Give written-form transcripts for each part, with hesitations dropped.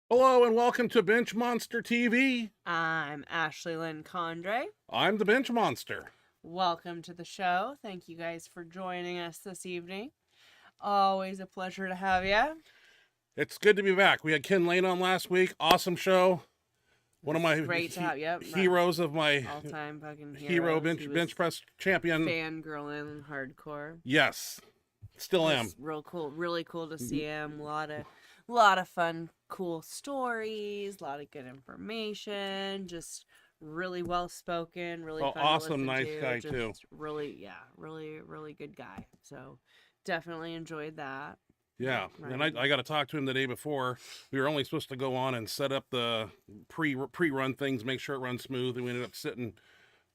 Hello and welcome to Benchmonster TV. I'm Ashley Lynn Condre. I'm the Bench Monster. Welcome to the show. Thank you guys for joining us this evening. Always a pleasure to have you. It's good to be back. We had Ken Lain on last week. Awesome show. One of my Great to have you. heroes of my All-time fucking hero heroes. bench press champion. Fangirling hardcore. Yes, still am. Real cool. Really cool to see him. A lot of fun, cool stories. A lot of good information. Just really well spoken. Really fun awesome, to listen nice to. guy Just too. Really good guy. So definitely enjoyed that. Yeah, Right. and I got to talk to him the day before. We were only supposed to go on and set up the pre-run things, make sure it runs smooth, and we ended up sitting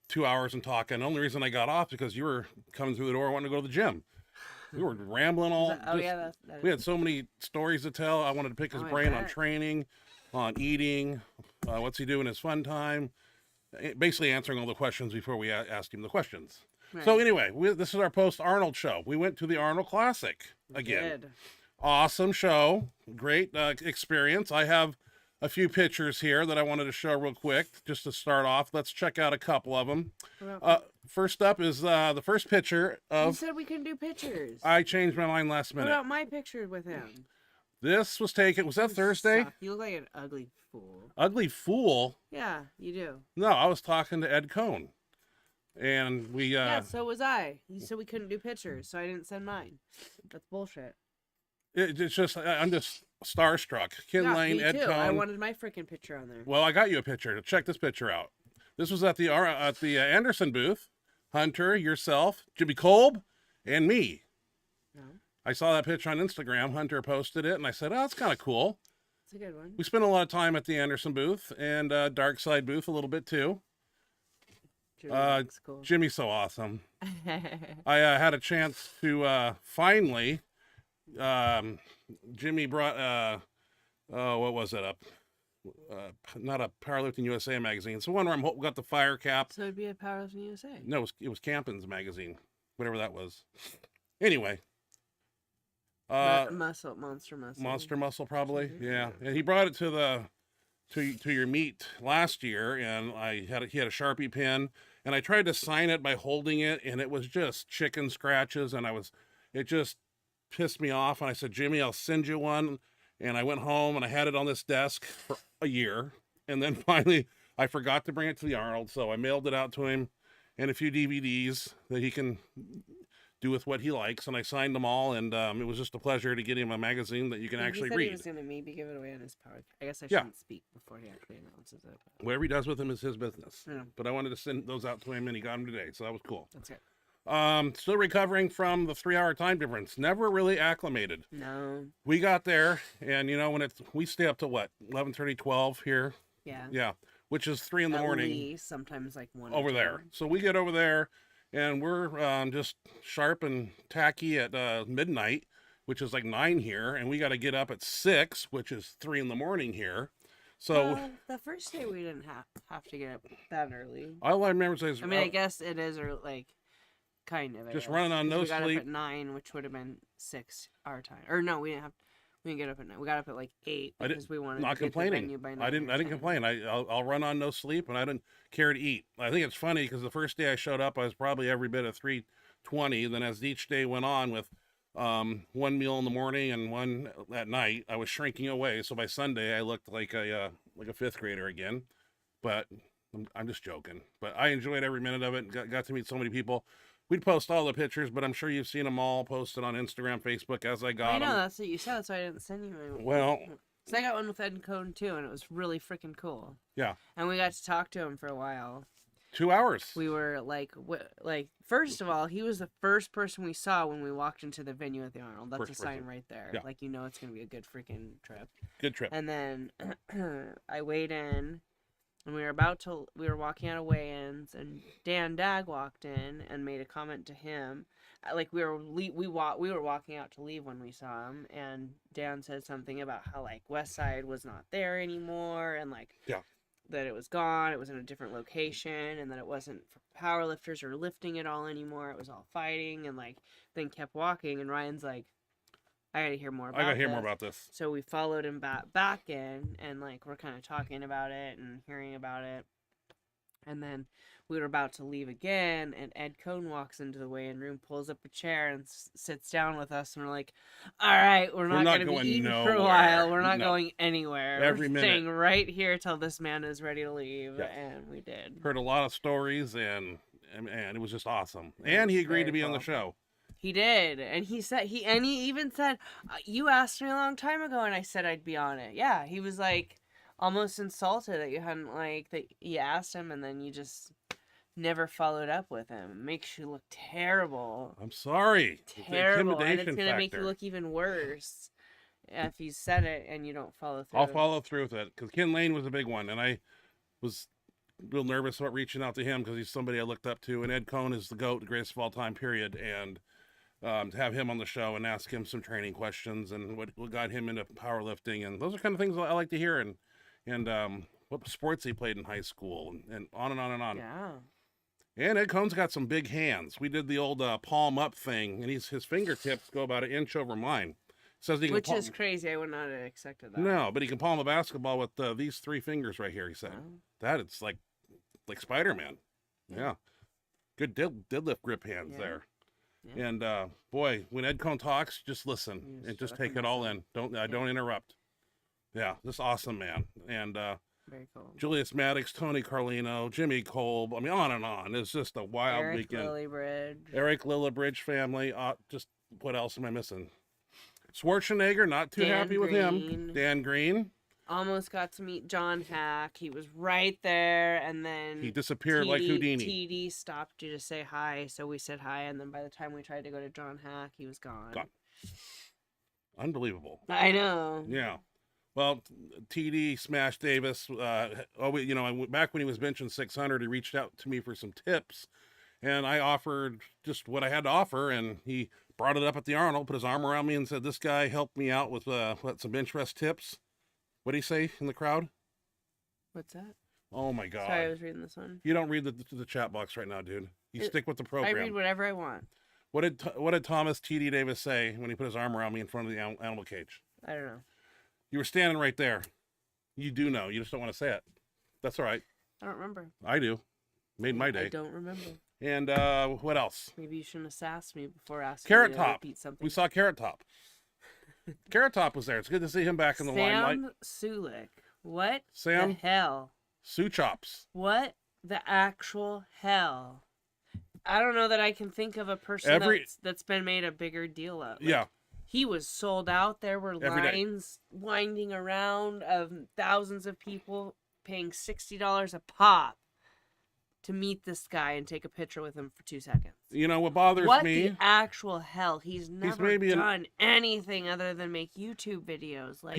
2 hours and talking. The only reason I got off because you were coming through the door wanting to go to the gym. We were rambling all. We had so many stories to tell. I wanted to pick his brain on training, on eating, what's he doing his fun time, basically answering all the questions before we asked him the questions. Right. So anyway, this is our post-Arnold show. We went to the Arnold Classic again. Awesome show. Great experience. I have a few pictures here that I wanted to show real quick just to start off. Let's check out a couple of them. First up is the first picture of... You said we couldn't do pictures. I changed my mind last minute. What about my picture with him? This was taken... Was that Thursday? You look like an ugly fool. Ugly fool? Yeah, you do. No, I was talking to Ed Cohn. And we... Yeah, so was I. You said we couldn't do pictures, so I didn't send mine. That's bullshit. It's just... I'm just starstruck. Ken Lain, Ed Cohn. I wanted my freaking picture on there. Well, I got you a picture. Check this picture out. This was at the Anderson booth. Hunter, yourself, Jimmy Kolb, and me. No. I saw that picture on Instagram. Hunter posted it, and I said, oh, that's kind of cool. It's a good one. We spent a lot of time at the Anderson booth and Dark Side booth a little bit, too. Cool. Jimmy's so awesome. I had a chance to finally... Jimmy brought... what was it? Not a Powerlifting USA magazine. It's the one where I got the fire cap. So it'd be a Powerlifting USA. No, it was Campin's magazine, whatever that was. Anyway, Monster Muscle, probably. Yeah, and he brought it to your meet last year, and he had a Sharpie pen, and I tried to sign it by holding it, and it was just chicken scratches, and it just pissed me off. And I said, Jimmy, I'll send you one. And I went home and I had it on this desk for a year. And then finally I forgot to bring it to the Arnold. So I mailed it out to him and a few DVDs that he can do with what he likes. And I signed them all. And it was just a pleasure to get him a magazine that you can actually read. He Whatever he does with him is his business. Yeah. But I wanted to send those out to him and he got them today. So that was cool. That's good. Still recovering from the 3-hour time difference. Never really acclimated. No. We got there, and we stay up to what, 11:30, 12 here. Yeah. Yeah, which is 3 in the morning. At least, sometimes like 1 over there. So we get over there, and we're just sharp and tacky at midnight, which is like 9 here, and we got to get up at 6, which is 3 in the morning here. So the first day we didn't have to get up that early. All I remember is I guess it is like. Kind of. Just running on no sleep. We got up sleep. at 9, which would have been 6 our time. Or no, we didn't get up at 9. We got up at like 8 because we wanted to get the venue by 9. I didn't complain. I'll run on no sleep, and I didn't care to eat. I think it's funny because the first day I showed up, I was probably every bit of 320. Then as each day went on, with one meal in the morning and one at night, I was shrinking away. So by Sunday, I looked like a 5th grader again. But I'm just joking. But I enjoyed every minute of it. And got to meet so many people. We'd post all the pictures, but I'm sure you've seen them all posted on Instagram, Facebook as I got them. I know, that's what you said. That's why I didn't send you my. Well, so I got one with Ed Cohn too, and it was really freaking cool. Yeah. And we got to talk to him for a while. 2 hours. We were like, first of all, he was the first person we saw when we walked into the venue at the Arnold. That's a sign right there. Yeah. Like, it's going to be a good freaking trip. Good trip. And then I weighed in. And we were walking out of weigh-ins, and Dan Dag walked in and made a comment to him. Like we were walking out to leave when we saw him, and Dan said something about how like West Side was not there anymore, and like that it was gone, it was in a different location, and that it wasn't for powerlifters or lifting at all anymore. It was all fighting, and like then kept walking, and Ryan's like, I gotta hear more about I gotta hear more this. about this. So we followed him back in, and like we're kind of talking about it and hearing about it. And then we were about to leave again, and Ed Cohn walks into the weigh-in room, pulls up a chair, and sits down with us. And we're like, "All right, we're not going to be eating for a while. We're not going anywhere. Every we're minute. staying right here till this man is ready to leave." Yes. And we did. Heard a lot of stories, and it was just awesome. And he agreed to be on the show. He did, and he even said, "You asked me a long time ago, and I said I'd be on it." Yeah, he was like almost insulted that you hadn't that you asked him, and then you just never followed up with him. It makes you look terrible. I'm sorry. Terrible, and it's gonna make you look even worse if you said it and you don't follow through. I'll follow through with it because Ken Lain was a big one, and I was real nervous about reaching out to him because he's somebody I looked up to, and Ed Cohn is the GOAT, the greatest of all time, period. And to have him on the show and ask him some training questions and what got him into powerlifting, and those are kind of things I like to hear, and what sports he played in high school, and on and on and on. Yeah. And Ed Cohn's got some big hands. We did the old palm up thing, and his fingertips go about 1 inch over mine. Says he can Which is crazy. I would not have accepted that. No, but he can palm a basketball with these 3 fingers right here. He said that it's like Spider-Man. Yeah, good deadlift grip hands there. Yeah. And boy, when Ed Cohn talks, just listen and just take it all in. Don't interrupt. Yeah, this awesome man. And very cool. Julius Maddox, Tony Carlino, Jimmy Kolb. I mean, on and on. It's just a wild weekend. Eric Lillibridge family. Just what else am I missing? Schwarzenegger, not too happy with him. Dan Green. Almost got to meet John Hack. He was right there, and then he disappeared like Houdini. TD stopped you to say hi, so we said hi, and then by the time we tried to go to John Hack, he was gone. Unbelievable. I know. Yeah. Well, TD smashed Davis. Back when he was benching 600, he reached out to me for some tips, and I offered just what I had to offer, and he brought it up at the Arnold, put his arm around me, and said, "This guy helped me out with some bench press tips." What did he say in the crowd? What's that? Oh my God! Sorry, I was reading this one. You don't read the chat box right now, dude. You stick with the program. I read whatever I want. What did Thomas TD Davis say when he put his arm around me in front of the animal cage? I don't know. You were standing right there. You do know. You just don't want to say it. That's all right. I don't remember. I do. Made my day. I don't remember. And what else? Maybe you shouldn't have asked me before asking Carrot me Top. to repeat something. We saw Carrot Top. Carrot Top was there. It's good to see him back in the limelight. Sam Sulik. What Sam the hell? Sue Chops. What the actual hell? I don't know that I can think of a person that's been made a bigger deal of. Yeah. He was sold out. There were lines winding around of thousands of people paying $60 a pop to meet this guy and take a picture with him for 2 seconds. You know what bothers me? What the actual hell? He's never done anything other than make YouTube videos. Like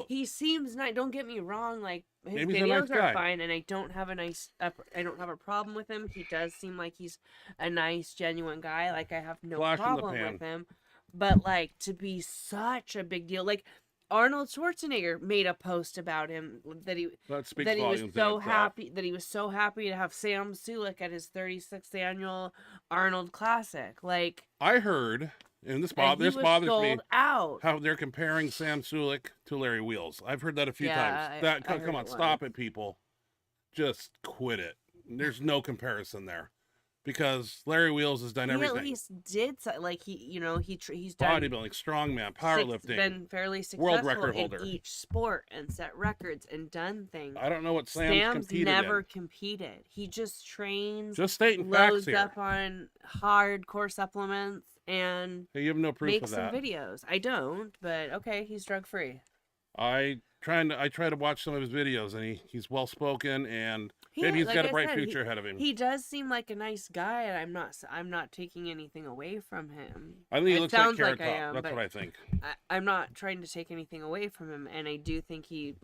he seems nice. Don't get me wrong. Like his videos are fine, and I don't have a problem with him. He does seem like he's a nice, genuine guy. Like I have no problem with him. But like to be such a big deal, like Arnold Schwarzenegger made a post about him that he was so happy to have Sam Sulik at his 36th annual Arnold Classic. Like I heard, and this bothers me, how they're comparing Sam Sulik to Larry Wheels. I've heard that a few times. Come on, stop it, people. Just quit it. There's no comparison there. Because Larry Wheels has done everything. He at least did he's done bodybuilding, strongman, powerlifting, been fairly successful world record holder in each sport and set records and done things. I don't know what Sam's never competed. He just trains, just stating facts here. Loads up on hardcore supplements and you have no proof makes of that. Some videos. I don't, but okay, he's drug free. I try to watch some of his videos, and he's well spoken, and maybe he's got a bright future ahead of him. He does seem like a nice guy, and I'm not taking anything away from him. I think he looks like Carrot Top. That's what I think. I'm not trying to take anything away from him, and I do think he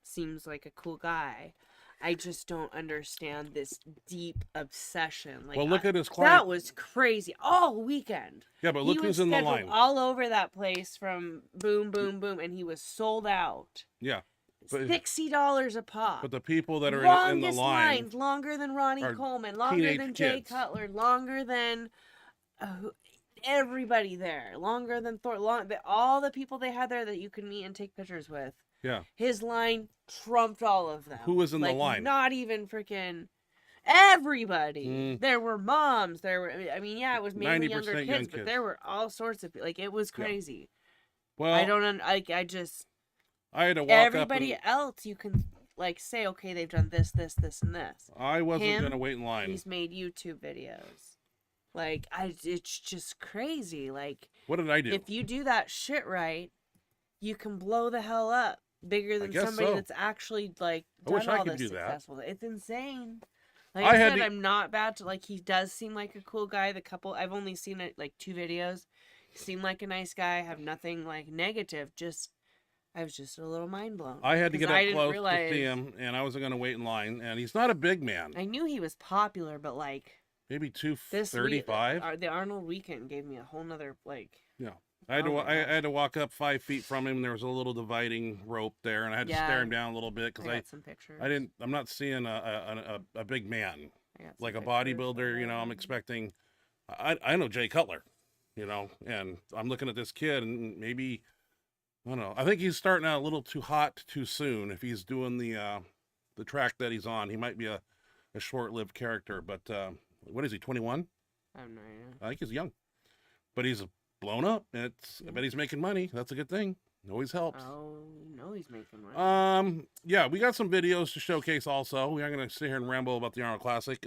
seems like a cool guy. I just don't understand this deep obsession. Well, look at his client. That was crazy all weekend. Yeah, but look who's in the line. All over that place from boom, boom, boom, and he was sold out. Yeah. $60 a pop. But the people that are in the line, lines, longer than Ronnie Coleman, longer than Jay Cutler, longer than everybody there, longer than Thor. All the people they had there that you could meet and take pictures with. Yeah. His line trumped all of them. Who was in the line? Not even freaking everybody. Mm. There were moms. There were. I mean, yeah, it was mainly younger kids, young but there were all sorts of like it was crazy. Yeah. Well, I don't. I just. I had to walk everybody up else, you can like say, okay, they've done this, this, this, and this. I wasn't gonna wait in line. He's made YouTube videos. Like it's just crazy. Like, what did I do? If you do that shit right, you can blow the hell up bigger than somebody that's actually like done I wish I all could this do successful. that. It's insane. Like I said, I'm not bad to like. He does seem like a cool guy. The couple I've only seen it like 2 videos. He seemed like a nice guy. Have nothing like negative. I was just a little mind blown. I had to get up close to see him, and I wasn't going to wait in line. And he's not a big man. I knew he was popular, but like maybe 235. The Arnold weekend gave me a whole nother like. Yeah, I had to walk up 5 feet from him. There was a little dividing rope there, and I had to stare him down a little bit because I'm not seeing a big man like a bodybuilder. You know, I'm expecting. I know Jay Cutler, you know, and I'm looking at this kid, and maybe. I don't know. I think he's starting out a little too hot too soon. If he's doing the track that he's on, he might be a short-lived character. But what is he? 21? I have no idea. I think he's young, but he's blown up. I bet he's making money. That's a good thing. It always helps. Oh, no, he's making money. Yeah, we got some videos to showcase. Also, we aren't going to sit here and ramble about the Arnold Classic.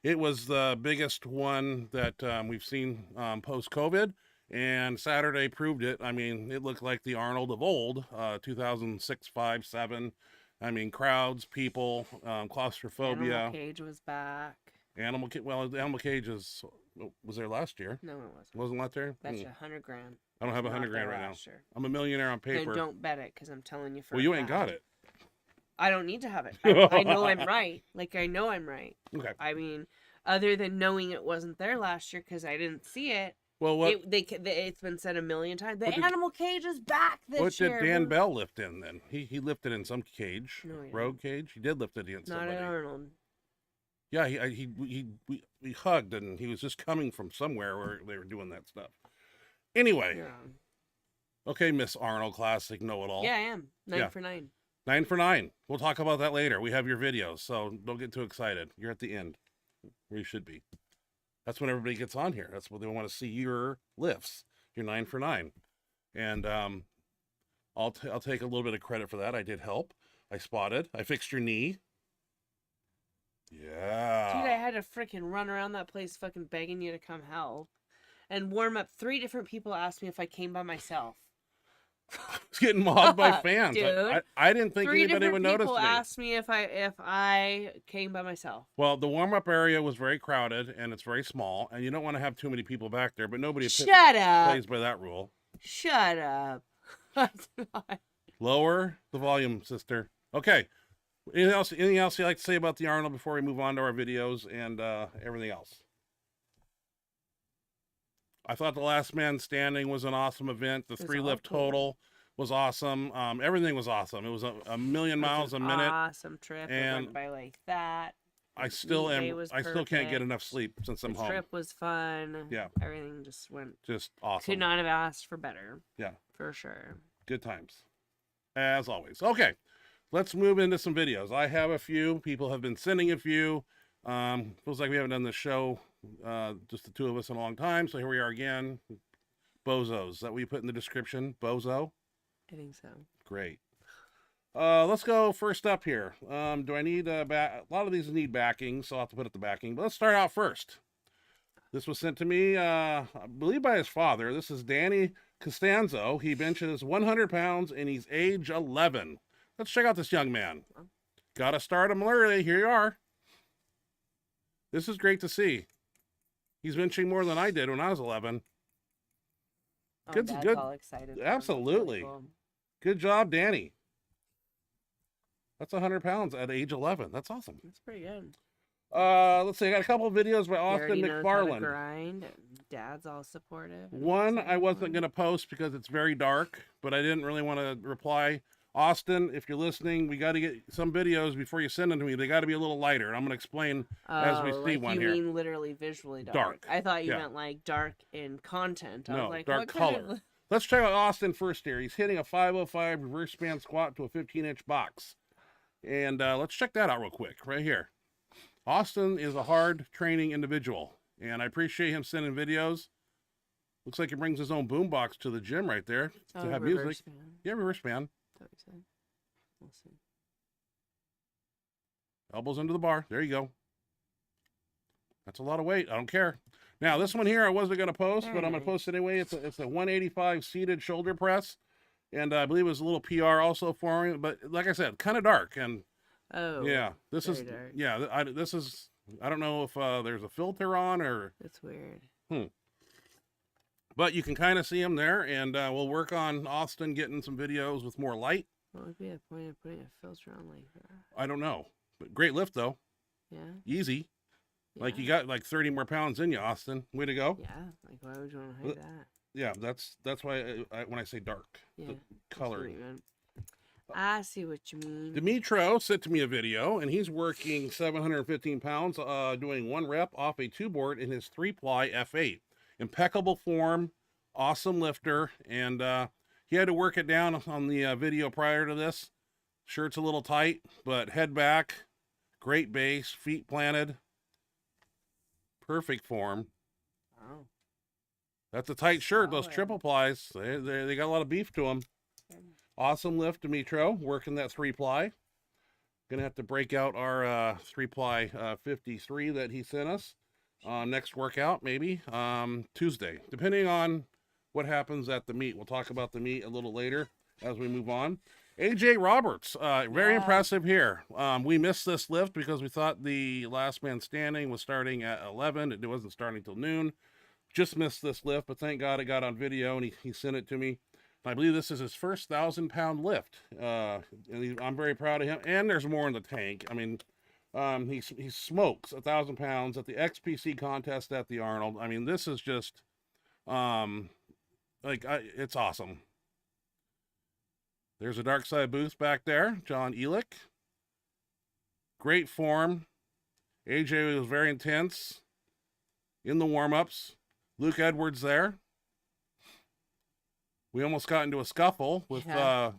It was the biggest one that we've seen post-COVID. And Saturday proved it. I mean, it looked like the Arnold of old, 2006, 5, 7. I mean, crowds, people, claustrophobia. Animal Cage was back. Animal Cage was there last year. No, it wasn't. Wasn't last year? That's $100,000. I don't have $100,000 right now. I'm a millionaire on paper. Then don't bet it, because I'm telling you for you ain't got it. I don't need to have it. I know I'm right. Like, I know I'm right. Okay. I mean, other than knowing it wasn't there last year because I didn't see it. Well, what it's been said a million times. The Animal Cage is back this year. What did Dan Bell lift in then? He lifted in some cage, rogue cage. He did lift it against somebody. Not at Arnold. Yeah, we hugged, and he was just coming from somewhere where they were doing that stuff. Anyway, okay, Miss Arnold Classic Know-It-All. Yeah, I am 9 for 9. 9 for 9. We'll talk about that later. We have your videos, so don't get too excited. You're at the end, where you should be. That's when everybody gets on here. That's what they want to see, your lifts. You're 9 for 9. And I'll take a little bit of credit for that. I did help. I spotted. I fixed your knee. Yeah. Dude, I had to freaking run around that place fucking begging you to come help. And warm up. 3 different people asked me if I came by myself. It's getting mobbed by fans. Dude, I didn't think anybody would notice me. 3 different people asked me if I came by myself. Well, the warm-up area was very crowded, and it's very small, and you don't want to have too many people back there, but nobody plays by that rule. Shut up. Lower the volume, sister. Okay. Anything else you'd like to say about the Arnold before we move on to our videos and everything else? I thought the Last Man Standing was an awesome event. The 3 lift total was awesome. Everything was awesome. It was a million miles a minute. Awesome trip. And it went by like that. I still can't get enough sleep since I'm home. The trip was fun. Yeah. Everything just went. Just awesome. Could not have asked for better. Yeah. For sure. Good times. As always. Okay. Let's move into some videos. I have a few. People have been sending a few. Feels like we haven't done the show, just the 2 of us in a long time. So here we are again. Bozos. Is that what you put in the description? Bozo? I think so. Great. Let's go first up here. Do I need a lot of these need backing, so I'll have to put up the backing. But let's start out first. This was sent to me, I believe by his father. This is Danny Costanzo. He benches 100 pounds and he's age 11. Let's check out this young man. Gotta start him early. Here you are. This is great to see. He's benching more than I did when I was 11. Oh, good. All excited. Absolutely. Really cool. Good job, Danny. That's 100 pounds at age 11. That's awesome. That's pretty good. Let's see. I got a couple of videos by Austin McFarland. Grind. Dad's all supportive. One I wasn't going to post because it's very dark, but I didn't really want to reply. Austin, if you're listening, we got to get some videos before you send them to me. They got to be a little lighter. And I'm going to explain as we see like one you here. mean literally visually dark. Dark. I thought you Yeah. meant like dark in content. I No, was like, dark what kind color. of- Let's check out Austin first here. He's hitting a 505 reverse span squat to a 15-inch box. And let's check that out real quick right here. Austin is a hard training individual, and I appreciate him sending videos. Looks like he brings his own boombox to the gym right there to have reverse music. span. Yeah, reverse span. That's what you said. We'll see. Elbows into the bar. There you go. That's a lot of weight. I don't care. Now, this one here I wasn't going to post, but I'm going to post it anyway. It's a 185 seated shoulder press, and I believe it was a little PR also for me. But like I said, kind of dark. And Oh. yeah, this is dark. yeah. This is. I don't know if there's a filter on or. That's weird. But you can kind of see him there, and we'll work on Austin getting some videos with more light. What would be a point of putting a filter on like that? I don't know, but great lift though. Yeah. Easy. Like Yeah. you got like 30 more pounds in you, Austin. Way to go. Yeah. Like why would you want to hide that? Yeah, that's why when I say dark, Yeah. the coloring. I see what you mean. Dimitro sent to me a video, and he's working 715 pounds, doing 1 rep off a 2-board in his 3-ply F8. Impeccable form, awesome lifter, and he had to work it down on the video prior to this. Shirt's a little tight, but head back, great base, feet planted, perfect form. Oh. That's a tight shirt. Those Solid. triple plies, they got a lot of beef to them. Awesome lift, Dimitro, working that 3-ply. Gonna have to break out our 3-ply 53 that he sent us. Next workout, maybe Tuesday, depending on what happens at the meet. We'll talk about the meet a little later as we move on. AJ Roberts, very impressive here. We missed this lift because we thought the last man standing was starting at 11. It wasn't starting till noon. Just missed this lift, but thank God it got on video, and he sent it to me. I believe this is his first 1,000-pound lift. And I'm very proud of him. And there's more in the tank. I mean, he smokes 1,000 pounds at the XPC contest at the Arnold. I mean, this is just, it's awesome. There's a Dark Side booth back there. John Elick. Great form. AJ was very intense in the warm-ups. Luke Edwards there. We almost got into a scuffle with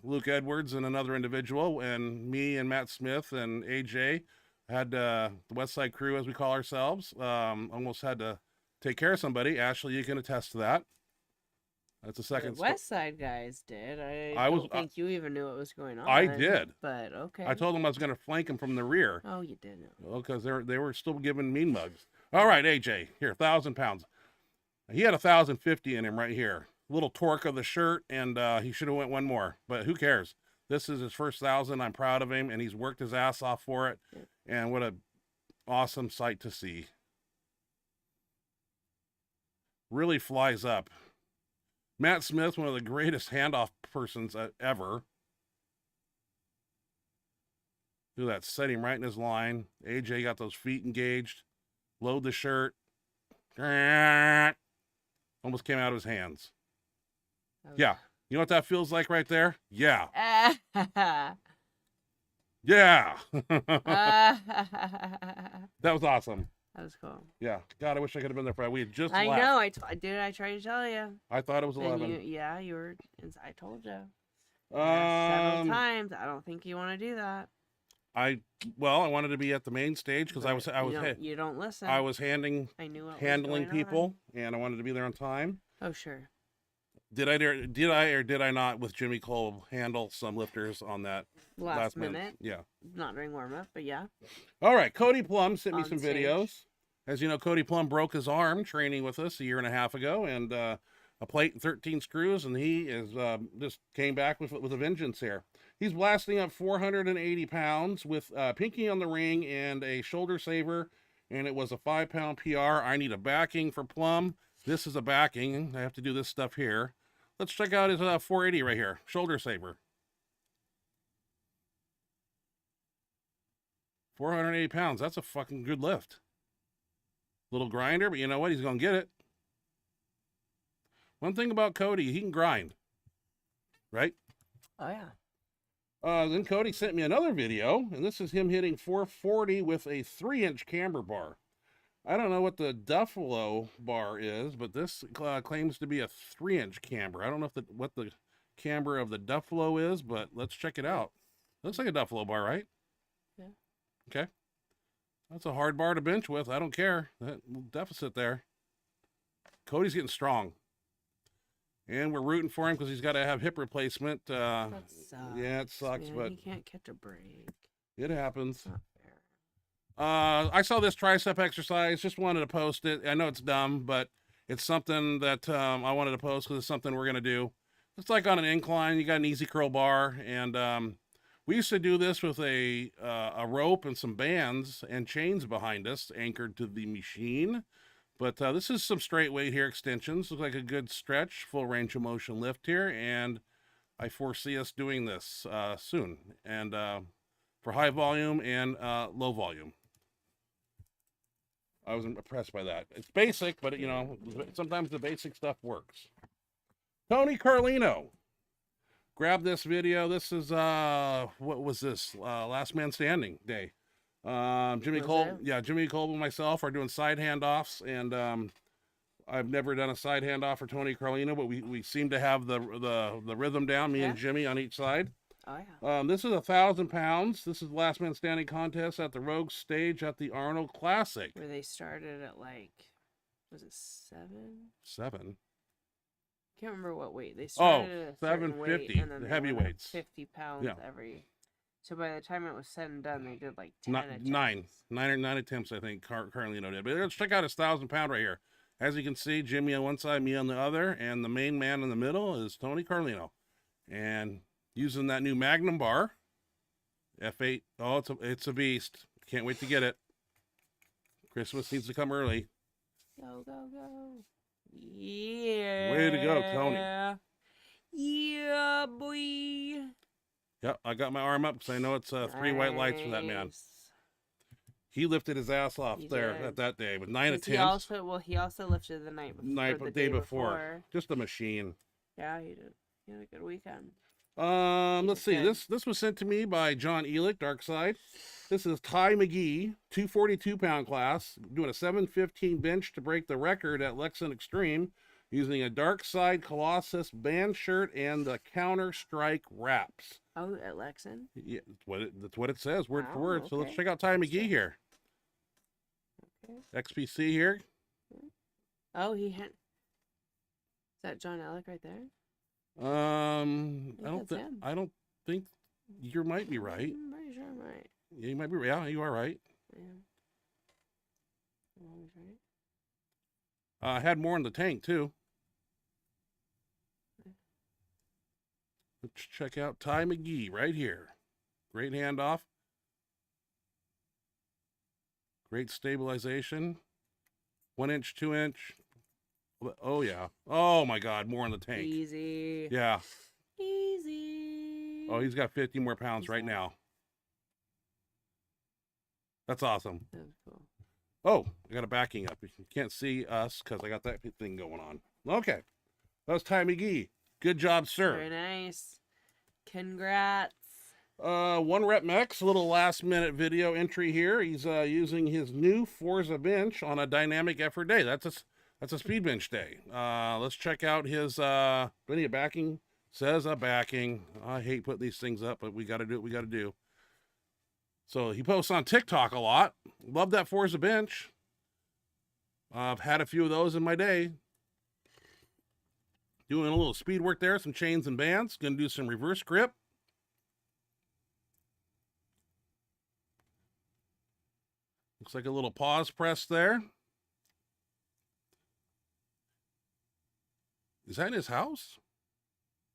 Luke Edwards and another individual, and me and Matt Smith and AJ had the West Side crew, as we call ourselves, almost had to take care of somebody. Ashley, you can attest to that. That's the second. The West Side guys did. I don't think you even knew what was going on. I did, but okay. I told them I was going to flank him from the rear. Oh, you didn't. Well, because they were still giving mean mugs. All right, AJ, here, 1,000 pounds. He had 1,050 in him right here. Little torque of the shirt, and he should have went one more, but who cares? This is his first 1,000. I'm proud of him, and he's worked his ass off for it. Yep. And what a awesome sight to see. Really flies up. Matt Smith, one of the greatest handoff persons ever. Do that, set him right in his line. AJ got those feet engaged. Load the shirt. Almost came out of his hands. Yeah. You know what that feels like right there? Yeah. Yeah. That was awesome. That was cool. Yeah. God, I wish I could have been there for that. We had just I left. know. I tried to tell you. I thought it was And 11. you were. I told you. Several times. I don't think you want to do that. I wanted to be at the main stage because You don't listen. I was handling I knew what handling was going people, and I wanted to be there on time. On. Oh sure. Did I or did I not with Jimmy Cole handle some lifters on that Last minute. Yeah. Not during warm up, but yeah. All right, Cody Plum sent me On some stage. videos. As you know, Cody Plum broke his arm training with us a year and a half ago, and a plate and 13 screws, and he is just came back with a vengeance here. He's blasting up 480 pounds with pinky on the ring and a shoulder saver, and it was a 5-pound PR. I need a backing for Plum. This is a backing. I have to do this stuff here. Let's check out his 480 right here, shoulder saver. 480 pounds. That's a fucking good lift. Little grinder, but you know what? He's going to get it. One thing about Cody, he can grind. Right? Oh yeah. Then Cody sent me another video, and this is him hitting 440 with a 3-inch camber bar. I don't know what the Duffalo bar is, but this claims to be a 3-inch camber. I don't know if what the camber of the Duffalo is, but let's check it out. Looks like a Duffalo bar, right? Yeah. Okay. That's a hard bar to bench with. I don't care. That deficit there. Cody's getting strong. And we're rooting for him because he's got to have hip replacement. That sucks. Yeah, it sucks, Man, but he can't catch a break. it happens. It's not fair. I saw this tricep exercise. Just wanted to post it. I know it's dumb, but it's something that I wanted to post because it's something we're going to do. It's like on an incline. You got an easy curl bar, and we used to do this with a rope and some bands and chains behind us anchored to the machine. But this is some straight weight here extensions. Looks like a good stretch, full range of motion lift here, and I foresee us doing this soon, and for high volume and low volume. I was impressed by that. It's basic, but you know, sometimes the basic stuff works. Tony Carlino, grab this video. This is what was this? Last Man Standing Day. Jimmy Cole, yeah, Jimmy Cole and myself are doing side handoffs, and I've never done a side handoff for Tony Carlino, but we seem to have the rhythm down. Me and Jimmy on each side. Oh yeah. This is 1,000 pounds. This is the Last Man Standing contest at the Rogue stage at the Arnold Classic. Where they started at like, was it 7? 7. Can't remember what weight they started. At a certain 750. weight, and then The they heavyweights. went up 50 pounds every. So by the time it was said and done, they did like 10 Nine attempts, I think Carlino did. But let's check out his 1,000-pound right here. As you can see, Jimmy on one side, me on the other, and the main man in the middle is Tony Carlino. And using that new Magnum bar, F8. Oh, it's a beast. Can't wait to get it. Christmas needs to come early. Go, go, go. Yeah. Way to go, Tony. Yeah, boy. Yep, I got my arm up because I know it's 3 white lights for that man. He lifted his ass off at that day with 9 attempts. He also lifted the day before. Just a machine. Yeah, he did. He had a good weekend. Let's see. This was sent to me by John Elick, Darkside. This is Ty McGee, 242-pound class, doing a 715 bench to break the record at Lexington Extreme, using a Darkside Colossus band shirt and the Counter Strike wraps. Oh, at Lexington? Yeah, that's what it says, word for word. Okay. So let's check out Ty McGee here. Okay. XPC here. Oh, is that John Elick right there? I don't think you might be right. I'm pretty sure I might. Yeah, you might be. Yeah, you are right. Yeah. I'm always right. I had more in the tank too. Let's check out Ty McGee right here. Great handoff. Great stabilization. 1 inch, 2 inch. Oh yeah. Oh my God, more in the tank. Easy. Yeah. Easy. Oh, he's got 50 more pounds right now. That's awesome. That's cool. Oh, I got a backing up. You can't see us because I got that thing going on. Okay. That was Ty McGee. Good job, sir. Very nice. Congrats. 1 Rep Max, a little last minute video entry here. He's using his new Forza bench on a dynamic effort day. That's a speed bench day. Let's check out his plenty of backing. Says a backing. I hate putting these things up, but we got to do what we got to do. So he posts on TikTok a lot. Love that Forza bench. I've had a few of those in my day. Doing a little speed work there, some chains and bands. Gonna do some reverse grip. Looks like a little pause press there. Is that in his house?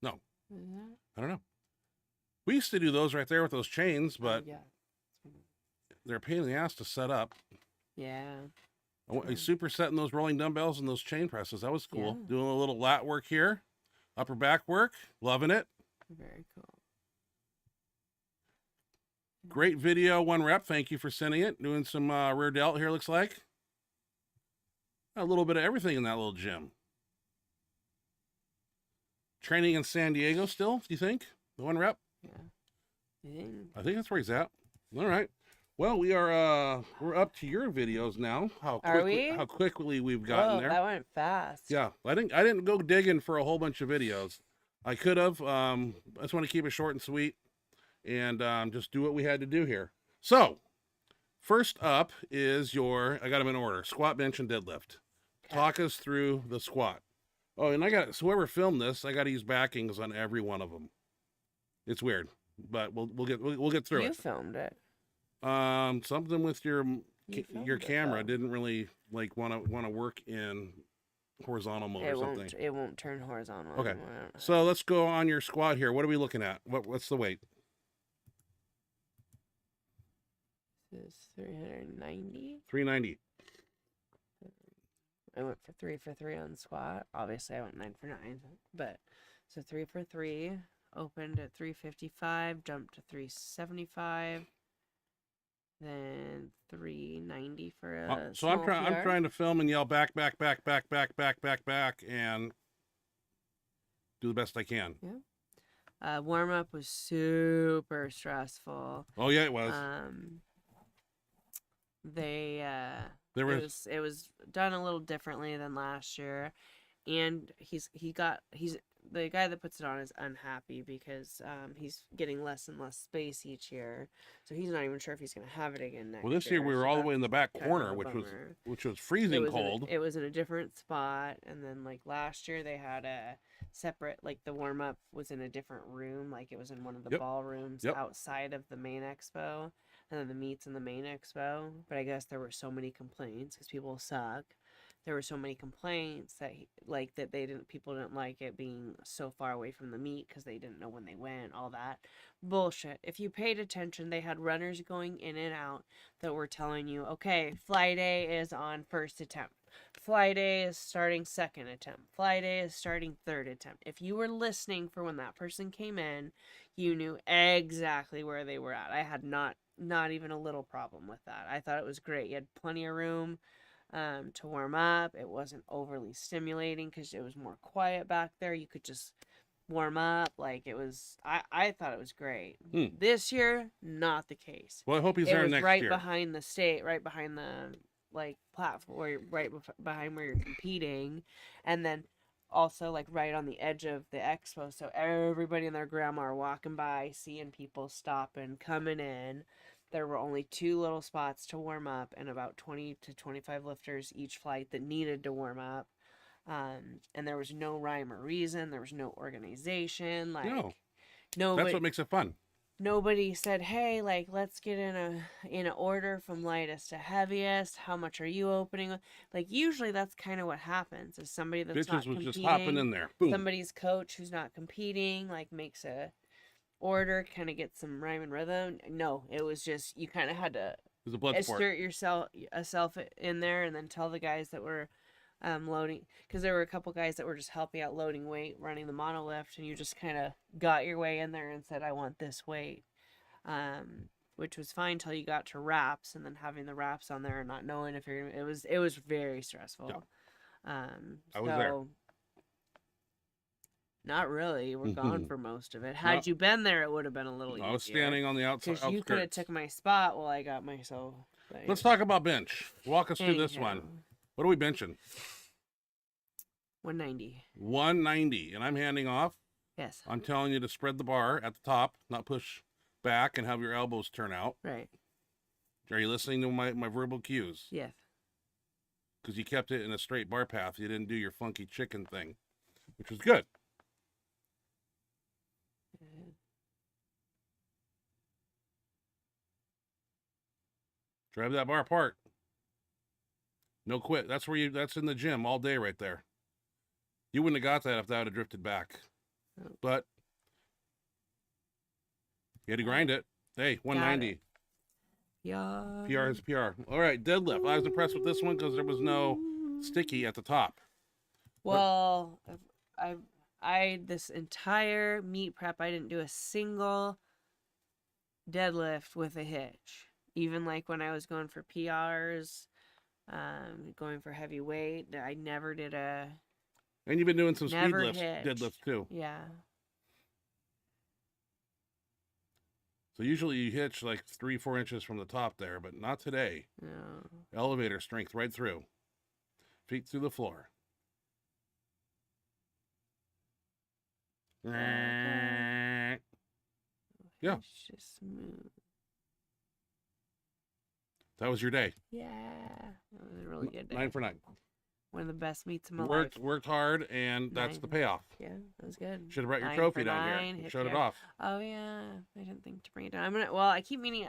No. Mm-hmm. I don't know. We used to do those right there with those chains, but yeah. they're a pain in the ass to set up. Yeah. He's super setting those rolling dumbbells and those chain presses. That was cool. Yeah. Doing a little lat work here. Upper back work. Loving it. Very cool. Great video, 1 Rep. Thank you for sending it. Doing some rear delt here, looks like. A little bit of everything in that little gym. Training in San Diego still, do you think? The 1 Rep? Yeah. I think that's where he's at. All right. Well, we're up to your videos now. Are we? How quickly we've gotten Whoa, there. that went fast. Yeah, I didn't go digging for a whole bunch of videos. I could have. I just want to keep it short and sweet, and just do what we had to do here. So, first up is I got them in order: squat, bench, and deadlift. Okay. Talk us through the squat. Oh, and so whoever filmed this, I got to use backings on every one of them. It's weird, but we'll get through it. You filmed it. Something with your camera it, didn't really like want to work in horizontal mode or something. It won't turn horizontal. Okay, Anymore. so let's go on your squat here. What are we looking at? What's the weight? This is 390. 390. I went for 3 for 3 on squat. Obviously, I went 9 for 9, but so 3 for 3. Opened at 355, jumped to 375. Then 390 for a so I'm trying to film and yell back, and do the best I can. Yeah. Warm up was super stressful. Oh yeah, it was. It was done a little differently than last year, and the guy that puts it on is unhappy because he's getting less and less space each year, so he's not even sure if he's going to have it again next year. Well, this year we were all the way in the back corner, which was freezing cold. It was in a different spot, and then like last year they had a separate, like the warm up was in a different room, like it was in one of the ballrooms outside of the main expo, and then the meets in the main expo. But I guess there were so many complaints because people suck. There were so many complaints that people didn't like it being so far away from the meet because they didn't know when they went, all that bullshit. If you paid attention, they had runners going in and out that were telling you, okay, fly day is on first attempt, fly day is starting second attempt, fly day is starting third attempt. If you were listening for when that person came in, you knew exactly where they were at. I had not even a little problem with that. I thought it was great. You had plenty of room to warm up. It wasn't overly stimulating because it was more quiet back there. You could just warm up. Like it was, I thought it was great. This year, not the case. Well, I hope he's there next year. Right behind the state, right behind the like platform, behind where you're competing, and then also like right on the edge of the expo. So everybody and their grandma are walking by, seeing people stopping, coming in. There were only 2 little spots to warm up and about 20 to 25 lifters each flight that needed to warm up. And there was no rhyme or reason. There was no organization. Like, no. That's what makes it fun. Nobody said, hey, like, let's get in a order from lightest to heaviest. How much are you opening? Like, usually that's kind of what happens is somebody that's not competing. Just hopping in there. Boom. Somebody's coach who's not competing, like, makes a order, kind of get some rhyme and rhythm. No, it was just you kind of had to insert yourself in there and then tell the guys that were loading, because there were a couple guys that were just helping out loading weight, running the monolift, and you just kind of got your way in there and said, I want this weight, which was fine till you got to wraps, and then having the wraps on there and not knowing if you're it was very stressful. I was there. Not really. We're gone for most of it. Had you been there, it would have been a little easier. I was standing on the outside. Because you could have took my spot while I got myself. Let's talk about bench. Walk us through this one. What are we benching? 190. 190. And I'm handing off? Yes. I'm telling you to spread the bar at the top, not push back and have your elbows turn out. Right. Are you listening to my verbal cues? Yes. Because you kept it in a straight bar path. You didn't do your funky chicken thing, which was good. Drive that bar apart. No quit. That's in the gym all day right there. You wouldn't have got that if that would have drifted back. But you had to grind it. Hey, 190. Yeah. PR is PR. All right, deadlift. I was impressed with this one because there was no sticky at the top. Well, this entire meet prep, I didn't do a single deadlift with a hitch. Even like when I was going for PRs, going for heavy weight, I never did a. And you've been doing some speed lifts, deadlifts too. Yeah. So usually you hitch like 3-4 inches from the top there, but not today. Yeah. Elevator strength right through. Feet through the floor. Okay. Yeah. It's just smooth. That was your day. Yeah. It was a really good day. 9 for 9. One of the best meets of my life. Worked hard, and that's the payoff. Yeah, that was good. Should have brought your 9 trophy for down 9, here. hit Showed it the- off. Oh yeah, I didn't think to bring it down. I keep meaning.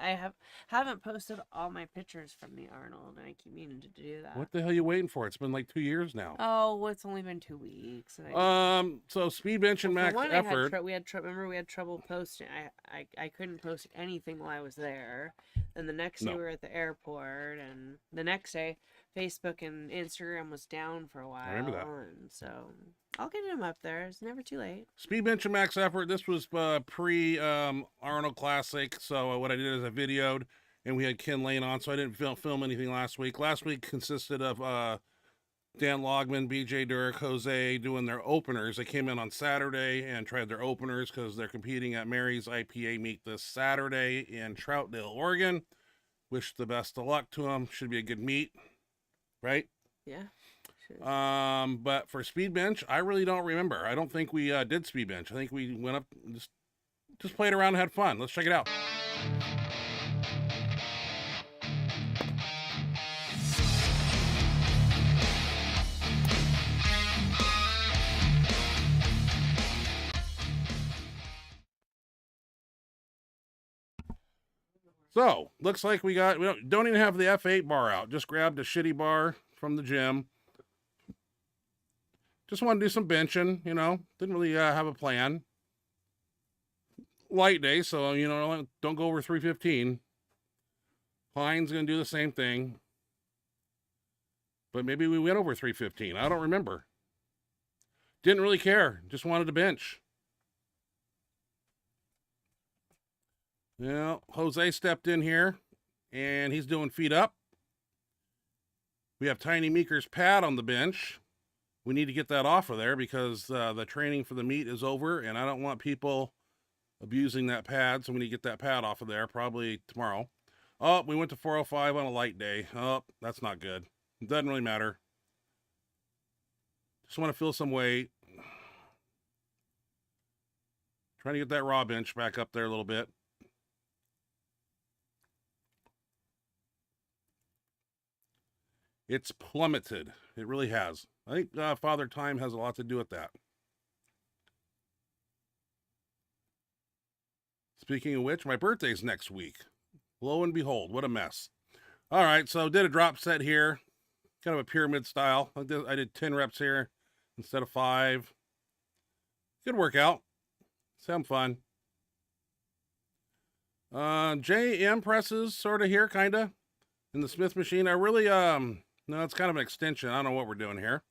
Haven't posted all my pictures from the Arnold, and I keep meaning to do that. What the hell are you waiting for? It's been like 2 years now. Oh, well, it's only been 2 weeks. And So speed bench and max effort. Remember we had trouble posting. I couldn't post anything while I was there. And the next day we were at the airport, and the next day Facebook and Instagram was down for a while. I remember that. And so I'll get them up there. It's never too late. Speed bench and max effort. This was pre Arnold Classic. So what I did is I videoed, and we had Ken Lain on. So I didn't film anything last week. Last week consisted of Dan Logman, BJ Durek, Jose doing their openers. They came in on Saturday and tried their openers because they're competing at Mary's IPA meet this Saturday in Troutdale, Oregon. Wish the best of luck to them. Should be a good meet, right? Yeah. But for speed bench, I really don't remember. I don't think we did speed bench. I think we went up and just played around and had fun. Let's check it out. So, looks like we don't even have the F8 bar out. Just grabbed a shitty bar from the gym. Just want to do some benching, Didn't really have a plan. Light day, so, don't go over 315. Klein's going to do the same thing. But maybe we went over 315. I don't remember. Didn't really care. Just wanted to bench. Yeah, Jose stepped in here, and he's doing feet up. We have Tiny Meeker's pad on the bench. We need to get that off of there because the training for the meet is over, and I don't want people abusing that pad, so we need to get that pad off of there probably tomorrow. Oh, we went to 405 on a light day. Oh, that's not good. It doesn't really matter. Just want to feel some weight. Trying to get that raw bench back up there a little bit. It's plummeted. It really has. I think Father Time has a lot to do with that. Speaking of which, my birthday's next week. Lo and behold, what a mess. All right, so did a drop set here. Kind of a pyramid style. I did 10 reps here instead of 5. Good workout. It's having fun. JM presses sort of here, kind of. In the Smith machine. I really, no, it's kind of an extension. I don't know what we're doing here.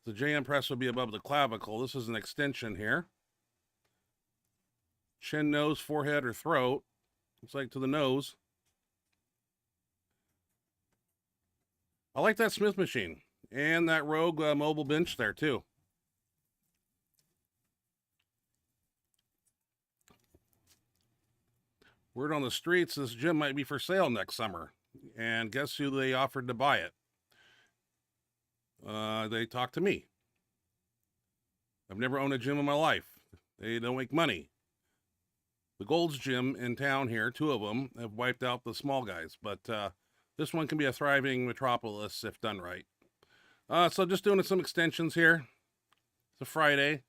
The JM press would be above the clavicle. This is an extension here. Chin, nose, forehead, or throat. Looks like to the nose. I like that Smith machine. And that Rogue mobile bench there, too. Word on the streets, this gym might be for sale next summer. And guess who they offered to buy it? They talked to me. I've never owned a gym in my life. They don't make money. The Gold's Gym in town here, 2 of them, have wiped out the small guys. But this one can be a thriving metropolis if done right. So just doing some extensions here. It's a Friday.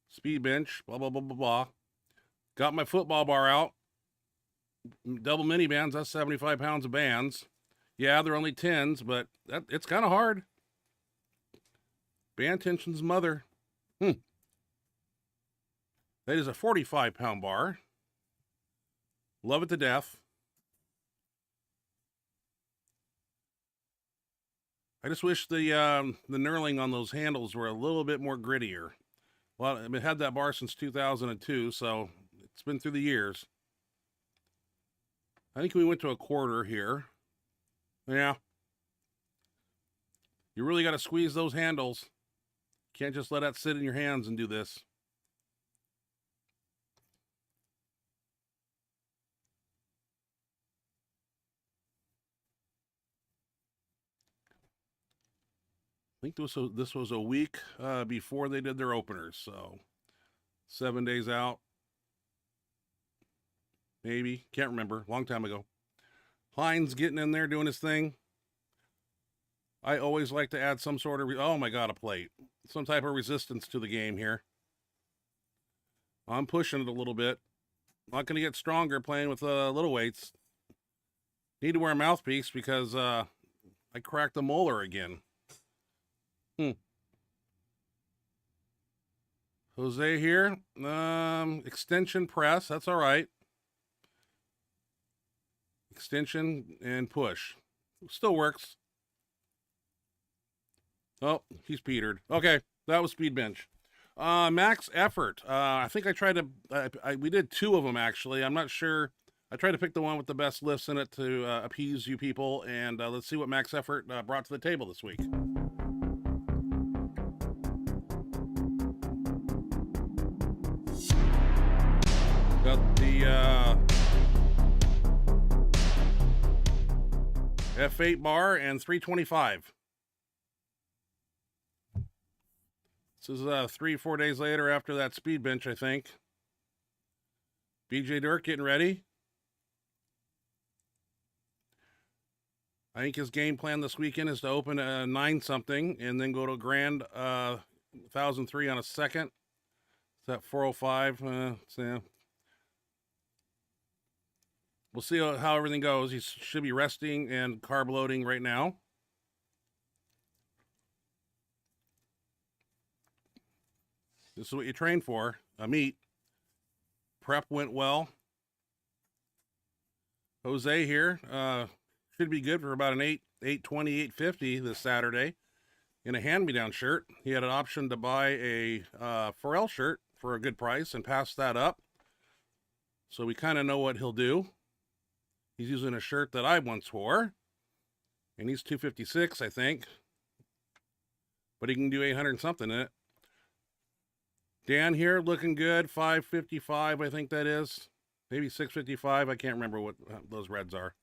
Speed bench, blah, blah, blah, blah, blah. Got my football bar out. Double mini bands, that's 75 pounds of bands. Yeah, they're only 10s, but it's kind of hard. Band tension's mother. That is a 45-pound bar. Love it to death. I just wish the knurling on those handles were a little bit more grittier. Well, I've had that bar since 2002, so it's been through the years. I think we went to a quarter here. Yeah. You really got to squeeze those handles. Can't just let that sit in your hands and do this. think this was a week before they did their openers, so 7 days out, maybe, can't remember, long time ago. Heinz getting in there doing his thing. I always like to add some sort of oh my god, a plate, some type of resistance to the game here. I'm pushing it a little bit. Not going to get stronger playing with little weights. Need to wear a mouthpiece because I cracked the molar again. Jose here. Extension press. That's all right. Extension and push. Still works. Oh, he's petered. Okay, that was speed bench. Max effort. I think I tried to, we did 2 of them actually. I'm not sure. I tried to pick the one with the best lifts in it to appease you people, and let's see what max effort brought to the table this week. Got the F8 bar and 325. This is 3-4 days later after that speed bench, I think. BJ Dirk getting ready. I think his game plan this weekend is to open a 9-something and then go to a grand 1,003 on a second. It's at 405. So we'll see how everything goes. He should be resting and carb loading right now. This is what you train for, a meet. Prep went well. Jose here should be good for about an 820, 850 this Saturday in a hand-me-down shirt. He had an option to buy a Pharrell shirt for a good price and pass that up. So we kind of know what he'll do. He's using a shirt that I once wore, and he's 256, I think. But he can do 800 something in it. Dan here looking good, 555, I think that is. Maybe 655, I can't remember what those reds are.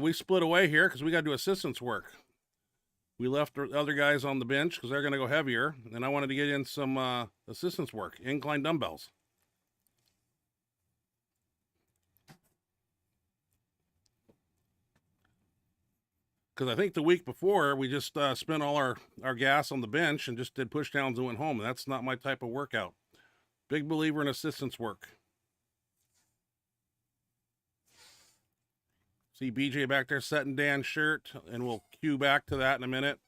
We split away here because we got to do assistance work. We left the other guys on the bench because they're going to go heavier, and I wanted to get in some assistance work, incline dumbbells. Because I think the week before, we just spent all our gas on the bench and just did push downs and went home. That's not my type of workout. Big believer in assistance work. See BJ back there setting Dan's shirt, and we'll cue back to that in a minute.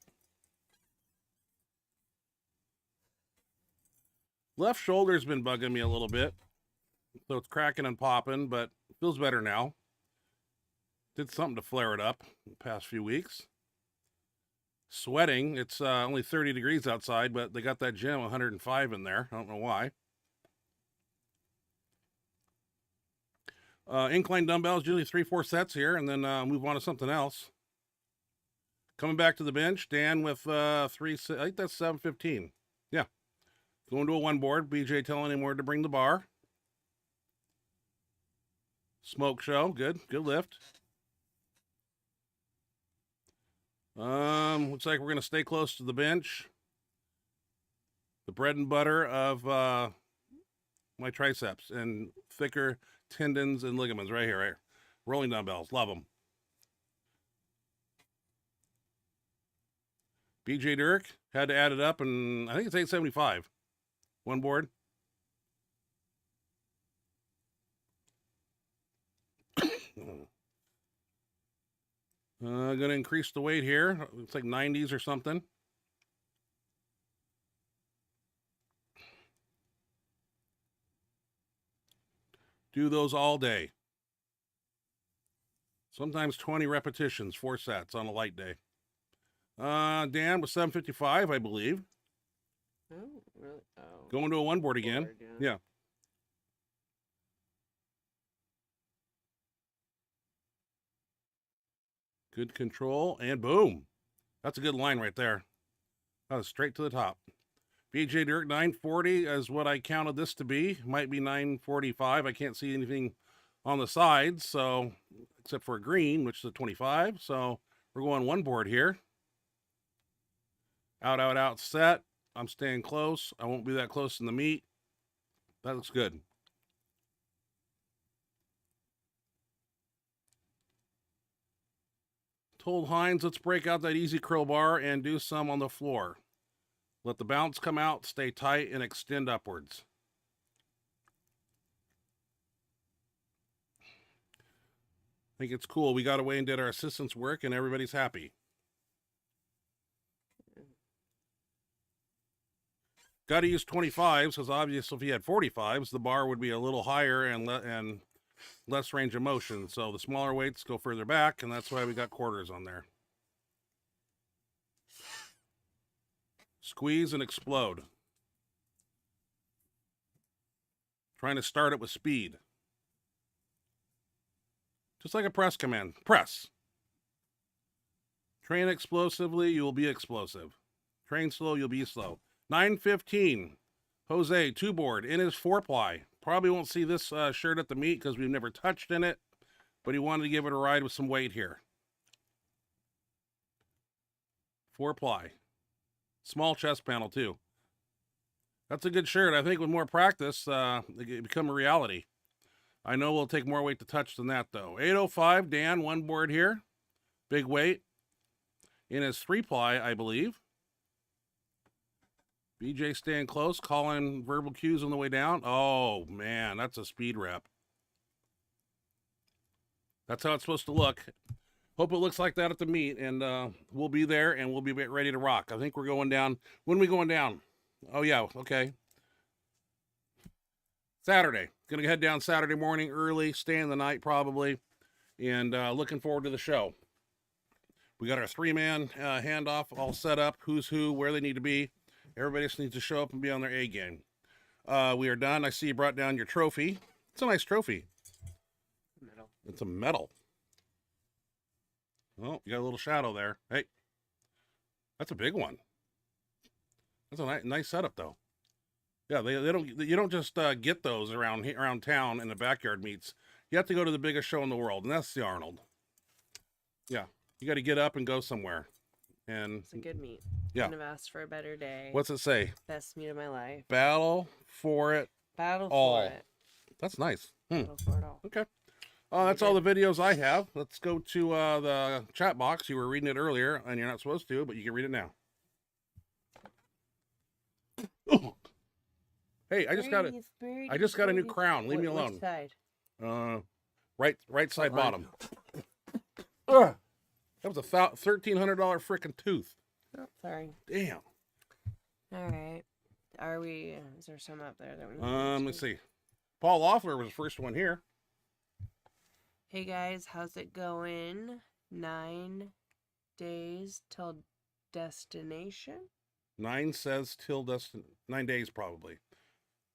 Left shoulder's been bugging me a little bit. So it's cracking and popping, but it feels better now. Did something to flare it up the past few weeks. Sweating. It's only 30 degrees outside, but they got that gym 105 in there. I don't know why. Incline dumbbells, usually 3-4 sets here, and then move on to something else. Coming back to the bench, Dan with 3, I think that's 715. Yeah. Going to a 1 board. BJ telling him where to bring the bar. Smoke show. Good. Good lift. Looks like we're going to stay close to the bench. The bread and butter of my triceps and thicker tendons and ligaments right here, right? Rolling dumbbells. Love them. BJ Dirk had to add it up, and I think it's 875. 1 board. Going to increase the weight here. It's like 90s or something. Do those all day. Sometimes 20 repetitions, 4 sets on a light day. Dan was 755, I believe. Oh, really? Oh. Going to a 1 board again. Yeah. Good control, and boom. That's a good line right there. That was straight to the top. BJ Dirk 940 is what I counted this to be. Might be 945. I can't see anything on the sides, so except for a green, which is a 25. So We're going one board here. Out, out, out, set. I'm staying close. I won't be that close in the meat. That looks good. Told Hines, let's break out that easy crowbar and do some on the floor. Let the bounce come out, stay tight, and extend upwards. I think it's cool. We got away and did our assistant's work, and everybody's happy. Got to use 25s, because obviously if you had 45s, the bar would be a little higher and less range of motion. So the smaller weights go further back, and that's why we got quarters on there. Squeeze and explode. Trying to start it with speed. Just like a press command. Press. Train explosively, you will be explosive. Train slow, you'll be slow. 9:15. Jose, 2-board, in his 4-ply. Probably won't see this shirt at the meet because we've never touched in it, but he wanted to give it a ride with some weight here. 4-ply. Small chest panel, too. That's a good shirt. I think with more practice, it become a reality. I know we'll take more weight to touch than that, though. 8:05, Dan, 1 board here. Big weight. In his 3-ply, I believe. BJ staying close, calling verbal cues on the way down. Oh, man, that's a speed rep. That's how it's supposed to look. Hope it looks like that at the meet, and we'll be there, and we'll be ready to rock. I think we're going down. When are we going down? Oh, yeah, okay. Saturday. Going to head down Saturday morning early, stay in the night probably, and looking forward to the show. We got our 3-man handoff all set up, who's who, where they need to be. Everybody just needs to show up and be on their A game. We are done. I see you brought down your trophy. It's a nice trophy. Metal. It's a medal. Oh, you got a little shadow there. Hey, that's a big one. That's a nice setup, though. Yeah, you don't just get those around town in the backyard meets. You have to go to the biggest show in the world, and that's the Arnold. Yeah, you got to get up and go somewhere. And it's a good meet. Yeah. Couldn't have asked for a better day. What's it say? Best meet of my life. Battle for it. Battle all. for it. That's nice. Battle for it all. Okay. That's all the videos I have. Let's go to the chat box. You were reading it earlier, and you're not supposed to, but you can read it now. Hey, I just got a new crown. Leave me alone. Which side? Right side bottom. That was a $1,300 freaking tooth. Oh, sorry. Damn. All right. Is there some up there that we let's see. Paul Loeffler was the first one here. Hey guys, how's it going? 9 days till destination? 9 says till 9 days probably.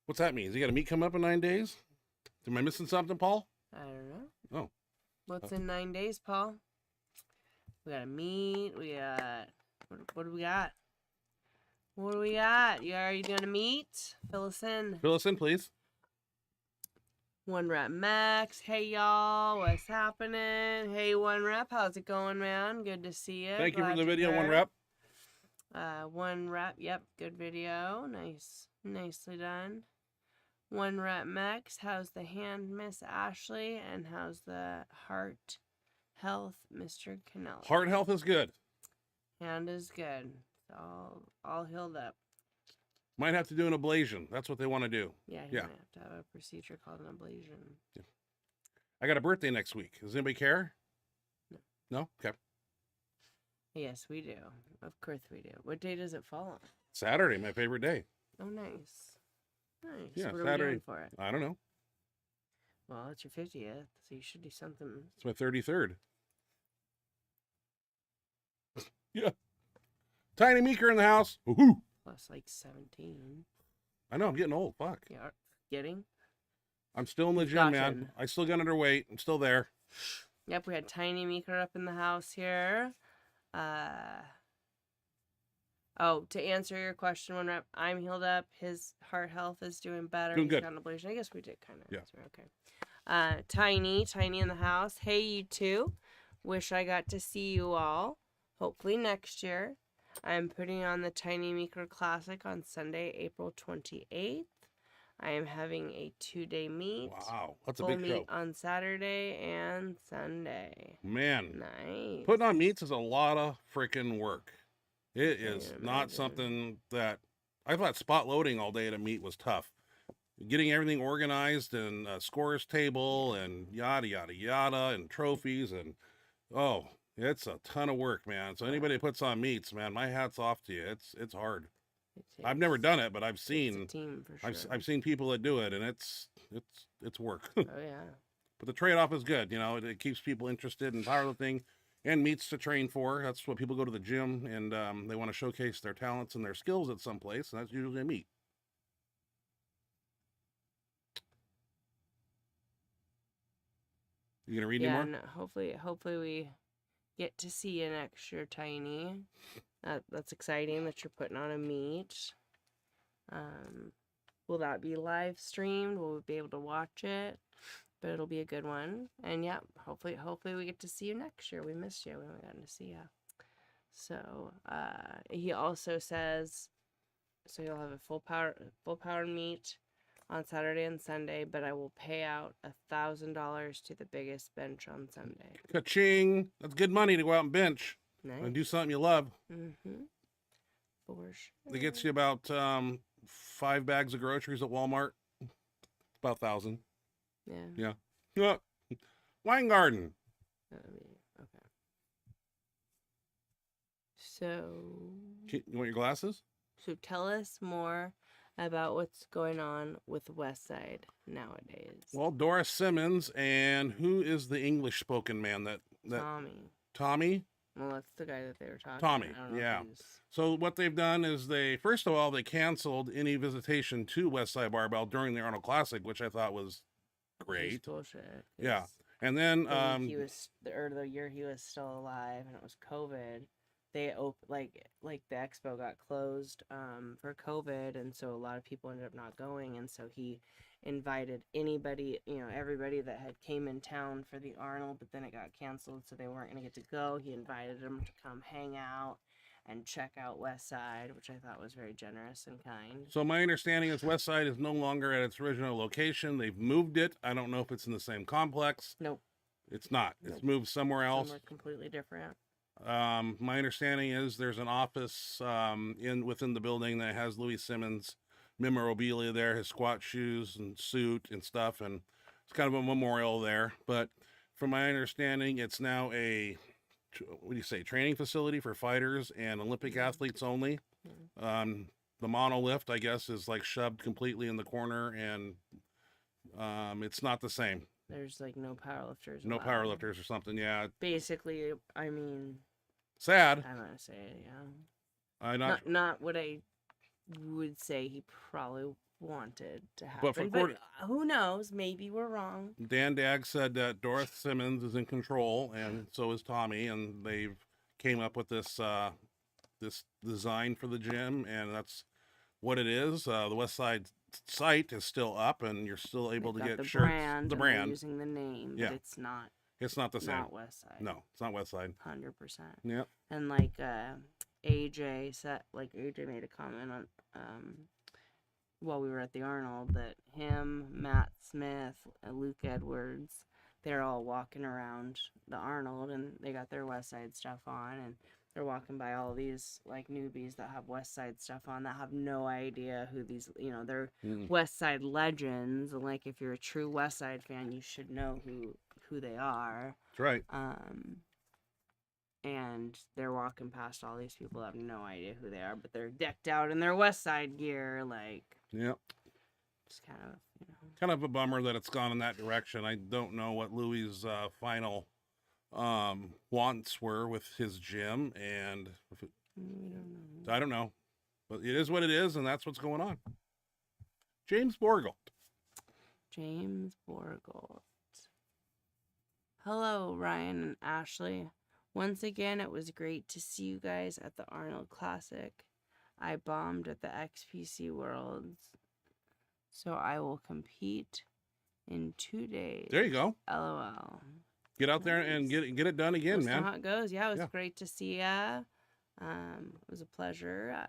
What's that mean? Is he got a meet come up in 9 days? Am I missing something, Paul? I don't know. Oh. What's in 9 days, Paul? We got a meet. We got... What do we got? What do we got? Are you gonna meet? Fill us in. Fill us in, please. 1 Rep Max. Hey, y'all. What's happening? Hey, 1 Rep. How's it going, man? Good to see you. Thank you for the video, there. 1 Rep. 1 Rep. Yep. Good video. Nice. Nicely done. 1 Rep Max. How's the hand, Miss Ashley? And how's the heart health, Mr. Kennelly? Heart health is good. Hand is good. It's all healed up. Might have to do an ablation. That's what they want to do. Yeah, you might have to have a procedure called an ablation. Yeah. I got a birthday next week. Does anybody care? No. No? Okay. Yes, we do. Of course we do. What day does it fall on? Saturday, my favorite day. Oh, nice. Nice. Yeah, what are Saturday. we doing for it? I don't know. Well, it's your 50th, so you should do something. It's my 33rd. Yeah. Tiny Meeker in the house. Woohoo! Plus like 17. I know, I'm getting old. Fuck. Yeah, getting? I'm still in the gym, man. I still got underweight. I'm still there. Yep, we had Tiny Meeker up in the house here. Oh, to answer your question, 1 Rep, I'm healed up. His heart health is doing better. Doing good. He's got an ablation. I guess we did kind of Yeah. answer. Okay. Tiny in the house. Hey, you two. wish I got to see you all. Hopefully next year. I'm putting on the Tiny Meeker Classic on Sunday, April 28th. I am having a 2-day meet. Wow, that's a Full big meet show. on Saturday and Sunday. Man, Nice. putting on meets is a lot of freaking work. It I is can not imagine. something that I thought spot loading all day at a meet was tough. Getting everything organized and a scores table and yada yada yada and trophies and oh, it's a ton of work, man. So anybody that puts on meets, man, my hat's off to you. It's hard. I've never done it, but I've seen It's a team for sure. I've seen people that do it, and it's work. Oh yeah. But the trade-off is good. You know, it keeps people interested in powerlifting and meets to train for. That's what people go to the gym, and they want to showcase their talents and their skills at some place, and that's usually a meet. You gonna read any more? No, hopefully we get to see you next year, Tiny. That's exciting that you're putting on a meet. Will that be live streamed? Will we be able to watch it? But it'll be a good one. And yeah, hopefully we get to see you next year. We missed you. We haven't gotten to see you. So he also says, so you'll have a full power meet on Saturday and Sunday, but I will pay out $1,000 to the biggest bench on Sunday. Ka-ching! That's good money to go out and bench Nice. and do something you love. Mm-hmm. For sure. It gets you about 5 bags of groceries at Walmart. About 1,000. Yeah. Yeah. Wine garden. Okay. So You want your glasses? tell us more about what's going on with Westside nowadays. Well, Doris Simmons, and who is the English spoken man that Tommy. Tommy? Well, that's the guy that they were talking Tommy, about. I don't know if yeah. he's- So what they've done is first of all, they canceled any visitation to Westside Barbell during the Arnold Classic, which I thought was he's great. bullshit. Yeah. And then He was the year he was still alive, and it was COVID. They like the expo got closed for COVID, and so a lot of people ended up not going, and so he invited anybody, everybody that had came in town for the Arnold, but then it got canceled, so they weren't gonna get to go. He invited them to come hang out and check out West Side, which I thought was very generous and kind. so my understanding is Westside is no longer at its original location. They've moved it. I don't know if it's in the same complex. Nope. It's not. Nope. It's moved somewhere else. Somewhere completely different. My understanding is there's an office within the building that has Louis Simmons memorabilia there, his squat shoes and suit and stuff, and it's kind of a memorial there. But from my understanding, it's now a training facility for fighters and Olympic athletes only. The monolift, I guess, is like shoved completely in the corner, and it's not the same. There's like no powerlifters. No allowed. powerlifters or something. Yeah, Basically, I mean, sad. I'm gonna say it, yeah. I Not what I would say he probably wanted to happen. But for who knows? Maybe we're wrong. Dan Dag said that Doris Simmons is in control, and so is Tommy, and they've came up with this this design for the gym, and that's what it is. The West Side site is still up, and you're still able They've to got get the shirts. brand, The and they're brand. using the name, Yeah. but it's not. It's not the same. Not West Side. No, it's not West Side. 100%. Yeah. And like AJ said, like AJ made a comment on while we were at the Arnold that him, Matt Smith, and Luke Edwards, they're all walking around the Arnold, and they got their West Side stuff on, and they're walking by all these like newbies that have West Side stuff on that have no idea who these, they're West Side legends. And like if you're a true West Side fan, you should know who they are. That's right. And they're walking past all these people that have no idea who they are, but they're decked out in their West Side gear, like. Yep. Just kind of, Kind of a bummer that it's gone in that direction. I don't know what Louis' final wants were with his gym, and we don't know. I don't know, but it is what it is, and that's what's going on. James Borgelt. James Borgelt. Hello, Ryan and Ashley. Once again, it was great to see you guys at the Arnold Classic. I bombed at the XPC Worlds, so I will compete in 2 days. There you go. LOL. Get out there and get it done again, Let us know man. how it goes. Yeah, it was Yeah. great to see ya. It was a pleasure.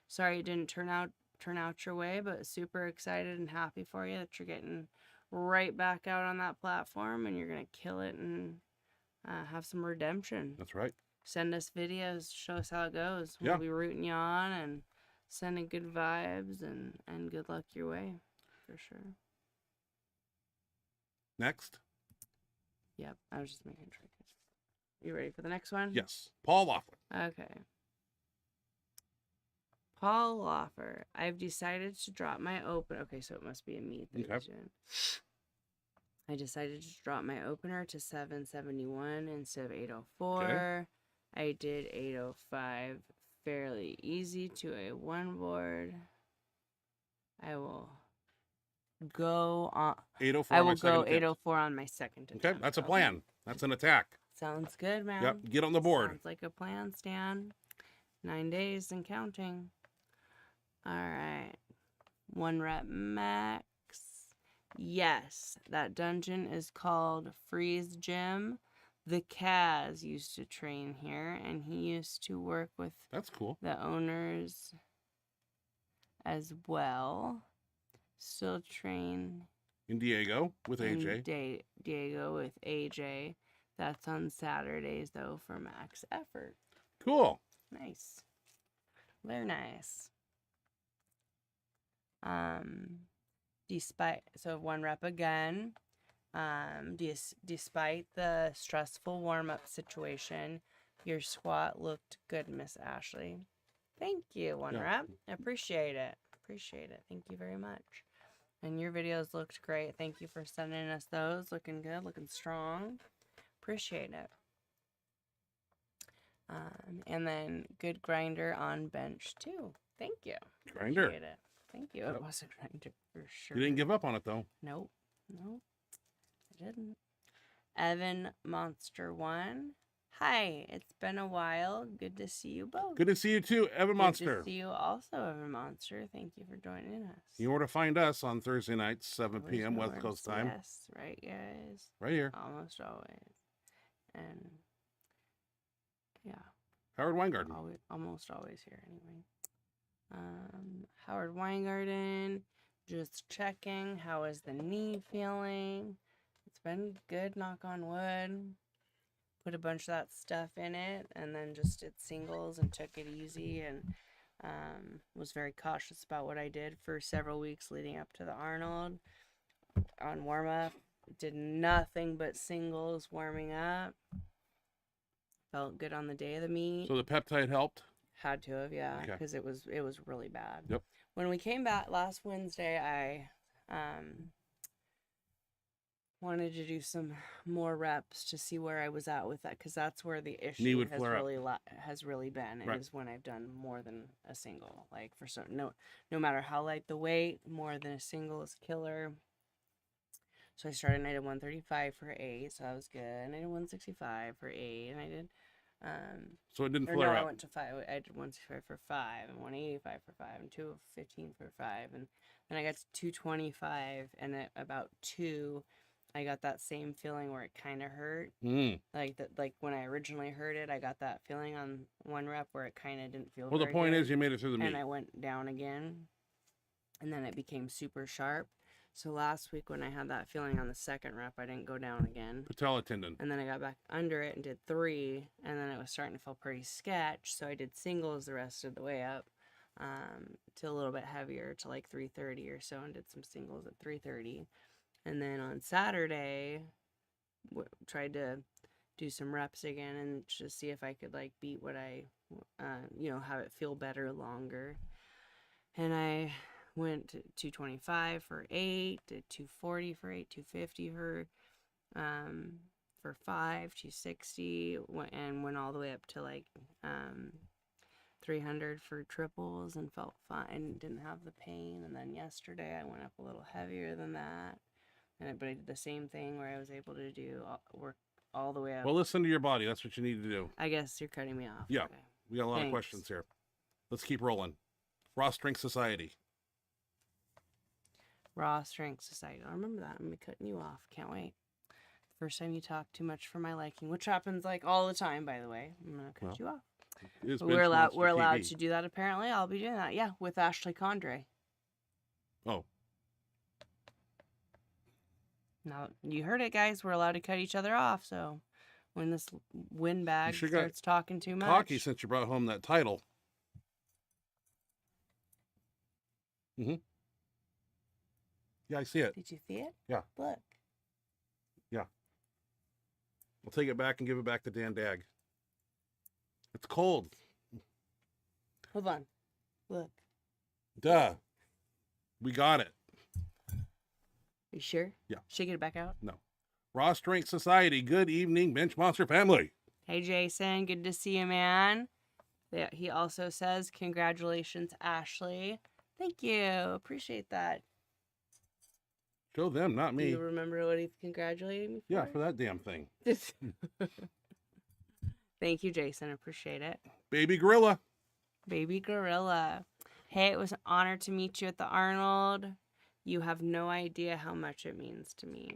Sorry it didn't turn out your way, but super excited and happy for you that you're getting right back out on that platform and you're gonna kill it and have some redemption. That's right. Send us videos, show us how it goes. Yeah. We'll be rooting you on and sending good vibes and good luck your way, for sure. Next. Yep, I was just making sure. You ready for the next one? Yes. Paul Laughlin. Okay. Paul Loffer. I've decided to drop my open. Okay, so it must be a meet that he's doing. I decided to drop my opener to 771 instead of 804. Okay. I did 805 fairly easy to a one board. I will go on 804. I will go 804 on my second attempt. Okay, that's a plan. That's an attack. Sounds good, man. Yep, get on the board. Sounds like a plan, Stan. 9 days and counting. All right. 1 rep max. Yes, that dungeon is called Freeze Gym. The Kaz used to train here, and he used to work with That's cool. the owners as well. Still train In Diego with in AJ. Diego with AJ. That's on Saturdays, though, for max effort. Cool. Nice. Very nice. Despite, so 1 rep again. Despite the stressful warm-up situation, your squat looked good, Miss Ashley. Thank you, 1 rep. Appreciate it. Appreciate it. Thank you very much. And your videos looked great. Thank you for sending us those. Looking good, looking strong. Appreciate it. And then good grinder on bench too. Thank you. Grinder. Appreciate it. Thank you. Yep. It was a grinder for sure. You didn't give up on it though. Nope. Nope. I didn't. Evan Monster 1. Hi, it's been a while. Good to see you both. Good to see you too, Evan Monster. Good to see you also, Evan Monster. Thank you for joining us. You know where to find us on Thursday nights, 7 p.m. West Coast time. Yes, right, guys. Right here. Almost always. And yeah. Howard Weingarten. Almost always here anyway. Howard Weingarten, just checking. How is the knee feeling? It's been good, knock on wood. Put a bunch of that stuff in it and then just did singles and took it easy and was very cautious about what I did for several weeks leading up to the Arnold. On warm-up, did nothing but singles warming up. Felt good on the day of the meet. So the peptide helped? Had to have, yeah, Okay. because it was really bad. Yep. When we came back last Wednesday, I wanted to do some more reps to see where I was at with that, because that's where the issue has really been. Right. Is when I've done more than a single. Like no matter how light the weight, more than a single is killer. So I started and I did 135 for 8, so that was good. And I did 165 for 8, and I did. So it didn't flare up. I went to 5. I did 165 for 5, and 185 for 5, and 215 for 5, and then I got to 225, and at about 2, I got that same feeling where it kind of hurt. Like when I originally heard it, I got that feeling on 1 rep where it kind of didn't feel. Well, the point good. is, you made it through the meet. And I went down again, and then it became super sharp. So last week when I had that feeling on the 2nd rep, I didn't go down again. Patella tendon. And then I got back under it and did 3, and then it was starting to feel pretty sketch. So I did singles the rest of the way up to a little bit heavier, to like 330 or so, and did some singles at 330. And then on Saturday, tried to do some reps again and just see if I could like beat what I, have it feel better longer. And I went to 225 for 8, did 240 for 8, 250 for 5, 260, and went all the way up to like 300 for triples and felt fine, didn't have the pain. And then yesterday I went up a little heavier than that, but I did the same thing where I was able to work all the way up. Well, listen to your body. That's what you need to do. I guess you're cutting me off. Yeah. Okay. We got a lot of questions here. Let's keep rolling. Raw Strength Society. Raw Strength Society. I remember that. I'm going to be cutting you off. Can't wait. First time you talk too much for my liking, which happens like all the time, by the way. I'm gonna cut you off. It is But we're allowed. Benchmonster We're allowed TV. to do that. Apparently, I'll be doing that. Yeah, with Ashley Condre. Oh, Now you heard it, guys. We're allowed to cut each other off. So when this windbag sure got starts talking too much, cocky since you brought home that title. Mm-hmm. Yeah, I see it. did you see it? Yeah. Look. I'll take it back and give it back to Dan Dag. It's cold. Hold on. Look. Duh. We got it. You sure? Yeah. Shake it back out. No. Raw Strength Society. Good evening, Benchmonster family. Hey, Jason. Good to see you, man. Yeah, he also says, congratulations, Ashley. Thank you. Appreciate that. Show them, not Do me. you remember what he congratulated me for? Yeah, for that damn thing. Thank you, Jason. Appreciate it. Baby Gorilla. Baby Gorilla. Hey, it was an honor to meet you at the Arnold. You have no idea how much it means to me.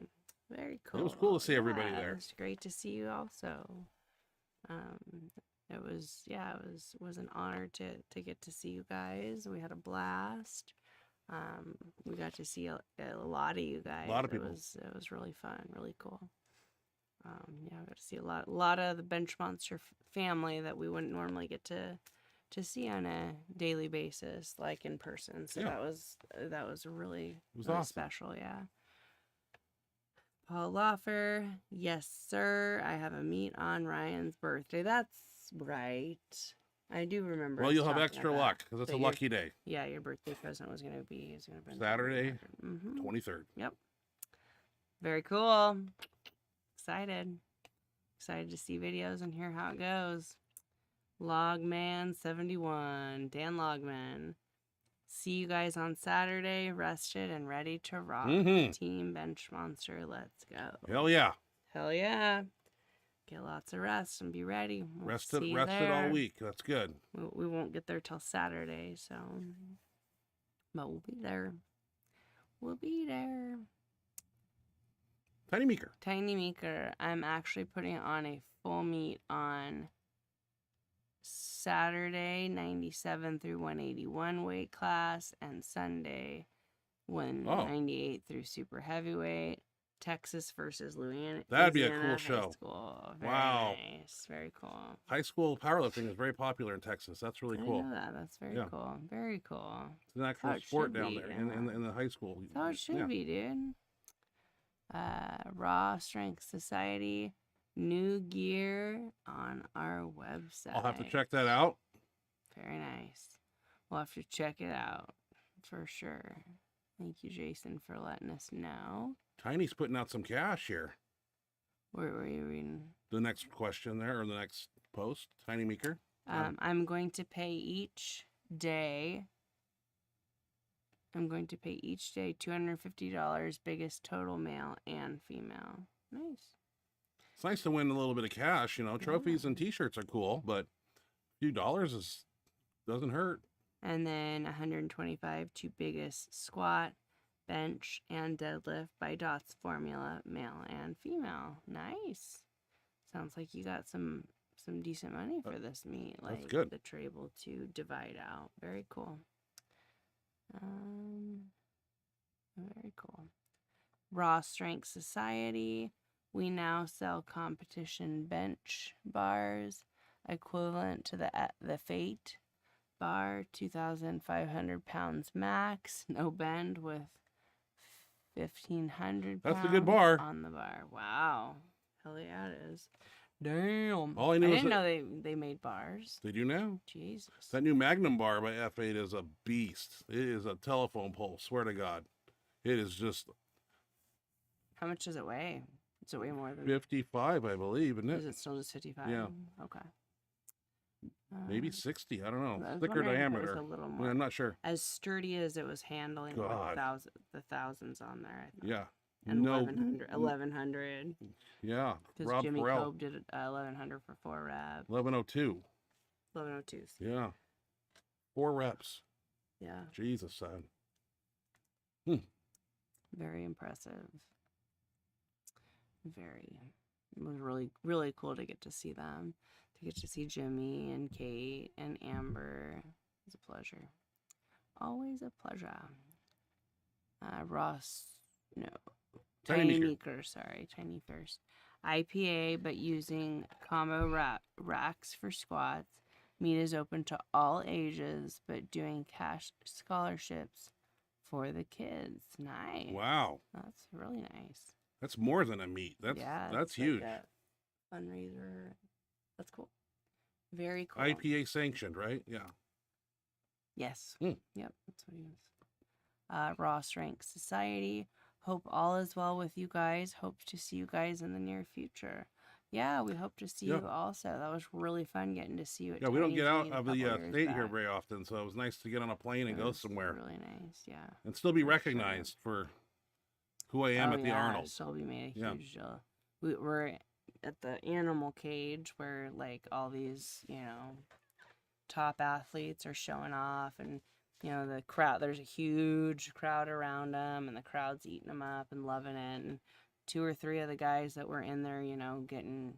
Very cool. It was cool to see everybody there. It was great to see you also. It was an honor to get to see you guys. We had a blast. We got to see a lot of you guys. A lot of people. It was really fun, really cool. Yeah, I got to see a lot of the Benchmonster family that we wouldn't normally get to see on a daily basis, like in person. So Yeah. that was really, It was really awesome. special. Yeah. Paul Loffer, yes, sir. I have a meet on Ryan's birthday. That's right. I do remember. Well, us you'll have talking extra about luck because it's So a your- lucky day. Yeah, your birthday present was gonna be Saturday, Mm-hmm. 23rd. Yep. Very cool. Excited to see videos and hear how it goes. Logman71, Dan Logman. See you guys on Saturday, rested and ready to rock. Mhm. Team Benchmonster, let's go. Hell yeah. Hell yeah. Get lots of rest and be ready. We'll Rested see you all there. week. That's good. We won't get there till Saturday, so. But we'll be there. We'll be there. Tiny Meeker. Tiny Meeker. I'm actually putting on a full meet on Saturday, 97 through 181 weight class, and Sunday, 198 through super heavyweight. Texas versus Louisiana. That'd be a Louisiana cool High show. School. Very Wow. nice. Very cool. High school powerlifting is very popular in Texas. That's really I cool. know that. That's very Yeah. cool. Very cool. It's an actual it sport should down be, there yeah. in the high school. That's how it should Yeah. be, dude. Raw Strength Society. New gear on our website. I'll have to check that out. Very nice. We'll have to check it out for sure. Thank you, Jason, for letting us know. Tiny's putting out some cash here. Where were you reading? The next question there, or the next post, Tiny Meeker. I'm going to pay each day. $250, biggest total male and female. Nice. It's nice to win a little bit of cash, you know. Trophies and T-shirts are cool, but a few dollars doesn't hurt. And then 125 to biggest squat, bench, and deadlift by Dots formula, male and female. Nice. Sounds like you got some decent money for this meet. That's Like good. that you're able to divide out. Very cool. Very cool. Raw Strength Society. We now sell competition bench bars equivalent to the Fate bar, 2,500 pounds max, no bend with 1,500 pounds That's a good bar. on the bar. Wow. Hell yeah, it is. Damn. All I knew is didn't that- know they made bars. They do now. Jesus. That new Magnum bar by F8 is a beast. It is a telephone pole. Swear to God, it is just How much does it weigh? Does it weigh more than 55, I believe, isn't Is it? it still just 55? Yeah. Okay. Maybe 60. I don't I know. was Thicker wondering if it was diameter. a little Yeah, more. I'm not sure. As sturdy as it was handling with God. the thousands on there, I thought. Yeah. And No. 1100. Yeah. Because Rob Jimmy Farrell. Cope did 1100 for 4 reps. 1102. 1102s. Yeah. 4 reps. Yeah. Jesus, son. Very impressive. It was really, really cool to get to see them, to get to see Jimmy and Kate and Amber. It was a pleasure. Always a pleasure. Ross, no, Tiny Meeker, sorry, Tiny First. IPA, but using combo racks for squats. Meet is open to all ages, but doing cash scholarships for the kids. Nice. Wow. That's really nice. That's more than a meet. That's huge. Like a fundraiser. That's cool. Very cool. IPA sanctioned, right? Yeah. Yes. Yep, that's what he is. Raw Strength Society. Hope all is well with you guys. Hope to see you guys in the near future. Yeah, we hope to see you also. That was really fun getting to see you. At we don't get out Tiny of the state here very often, so it was nice to get on a plane and go somewhere. Really nice, yeah. And still be recognized for who I am at the Arnold. Still be made a huge deal. We're at the animal cage where like all these, top athletes are showing off, and the crowd. There's a huge crowd around them, and the crowd's eating them up and loving it. And 2 or 3 of the guys that were in there, getting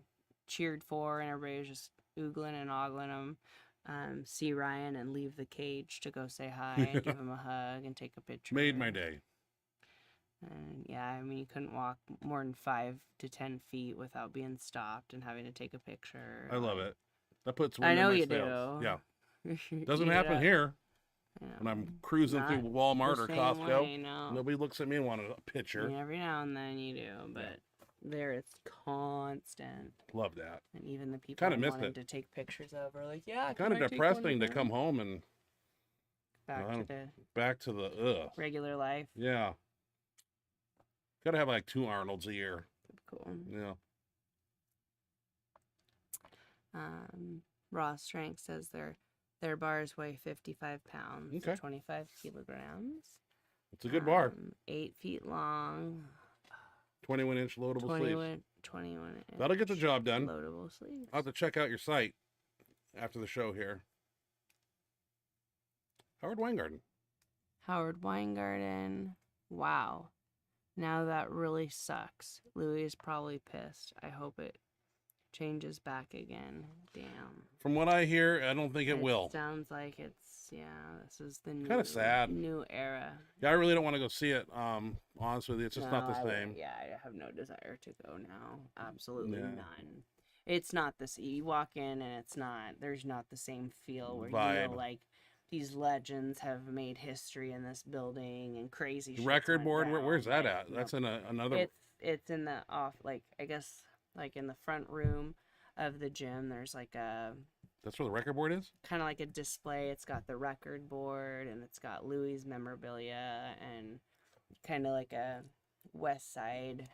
cheered for, and everybody was just oogling and ogling them. See Ryan and leave the cage to go say hi and give him a hug and take a picture. Made my day. And you couldn't walk more than 5 to 10 feet without being stopped and having to take a picture. I love it. That puts I know you do. Yeah. You Doesn't happen here. When I'm cruising through Walmart or Costco, nobody looks at me and wanted a picture. Every now and then you do, but there it's constant. Love that. And even the people I wanted to take pictures of are like, kind of depressing to come home and back to the regular life. Yeah. Gotta have like 2 Arnolds a year. Cool. Yeah. Raw Strength says their bars weigh 55 pounds, okay. 25 kilograms. It's a good bar. 8 feet long. 21-inch loadable sleeves. 21 inch. That'll get the job done. Loadable sleeves. I'll have to check out your site after the show here. Howard Weingarten. Wow. Now that really sucks. Louis is probably pissed. I hope it changes back again. Damn. From what I hear, I don't think it will. Sounds like it's this is the kind of sad new era. Yeah, I really don't want to go see it. Honestly, it's just not the same. I have no desire to go now. Absolutely none. It's not this. You walk in and there's not the same feel where vibe. Like these legends have made history in this building and crazy shit. Record board. Where's that at? That's in another. It's in the I guess in the front room of the gym. There's like a. That's where the record board is? Kind of like a display. It's got the record board, and it's got Louis' memorabilia, and kind of like a West Side,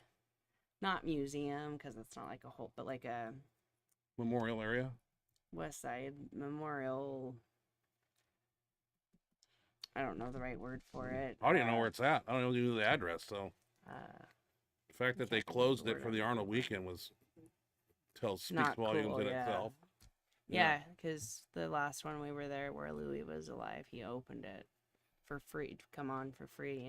not museum, because it's not like a whole, but like a... Memorial area? West Side Memorial... I don't know the right word for it. I don't even know where it's at. I don't even know the address, so... the fact that they closed it for the Arnold weekend speaks volumes in itself. Yeah, because the last one we were there where Louis was alive, he opened it for free, to come on for free,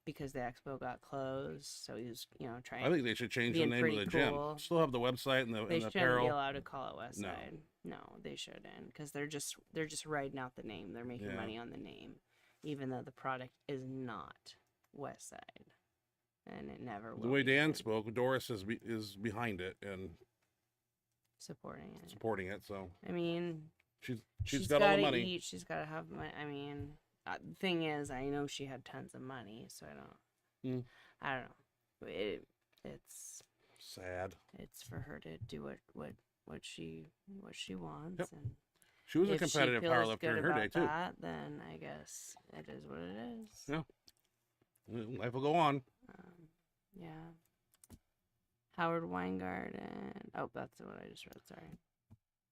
because the expo got closed. So he was, trying. I think they should change the name of the gym. Still have the website and the They shouldn't apparel. be allowed to call it West Side. No, they shouldn't, because they're just riding out the name. They're making money on the name, even though the product is not West Side, and it never will. The way Dan spoke, Doris is behind it and supporting it. So I mean, she's got all the money. Eat, she's got to have money. I mean, the thing is, I know she had tons of money, so I don't know. It's sad. It's for her to do what she wants. Yep. And she was a competitive powerlifter in her day too. Then I guess it is what it is. Yeah, life will go on. Yeah. Howard Weingarten. Oh, that's what I just read. Sorry.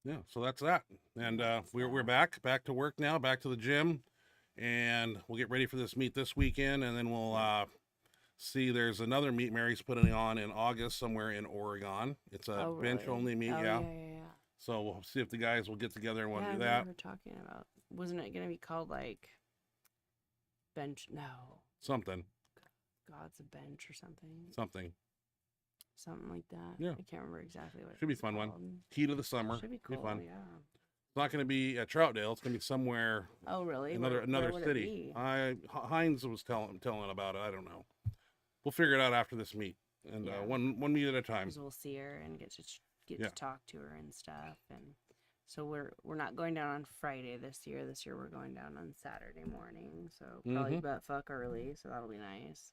Yeah, so that's that. And we're back to work now, back to the gym, and we'll get ready for this meet this weekend, and then we'll see. There's another meet Mary's putting on in August somewhere in Oregon. It's a bench only meet. Yeah. So we'll see if the guys will get together and want to do that. We were talking about. Wasn't it going to be called like bench? No. Something. God's a bench or something. Something. something like that. Yeah. I can't remember exactly what. Should be a it's fun one. called. Heat of the summer. Should be Be cool. fun. Yeah. It's not going to be at Troutdale. It's going to be somewhere. Oh, really? Another Where would it city. be? Heinz was telling about it. I don't know. We'll figure it out after this meet, and Yeah. one meet at a time. 'Cause we'll see her and get Yeah. to talk to her and stuff. And so we're not going down on Friday this year. This year we're going down on Saturday morning. So probably butt fuck early. So that'll be nice.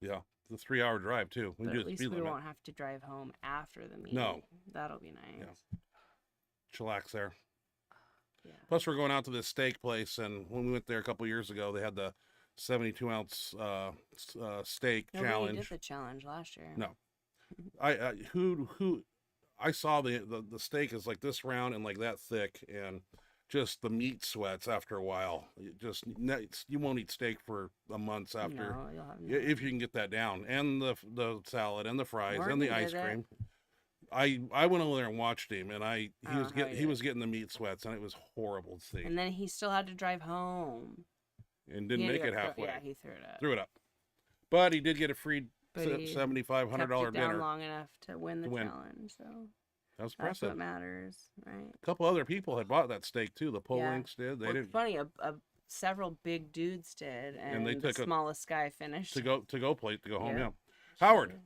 Yeah, it's a 3-hour drive too. We But can do at the least speed we limit. won't have to drive home after the meet. No. That'll be nice. Yeah. Chillax there. Yeah. Plus, we're going out to this steak place, and when we went there a couple years ago, they had the 72-ounce steak Nobody challenge. did the challenge last year. No. I saw the steak is like this round and like that thick, and just the meat sweats after a while. You won't eat steak for a month after, No, you'll have if you can get that down, and the salad and the fries and Morgan the ice did it. cream. I went over there and watched him, and I don't know how he he did was it. getting the meat sweats, and it was horrible to see, And then he still had to drive home. and didn't He make ended it up halfway. Yeah, he threw it up. Threw it up, but he did get a free But he $7,500 kept it down dinner. long enough to win the To win. challenge. So That was that's what impressive. matters, right? A couple other people had bought that steak too. The Polinks did. They Well, didn't it's funny. Several big dudes did, and they the took a- smallest guy finished. to go plate to go home. Yeah. Yeah. Howard.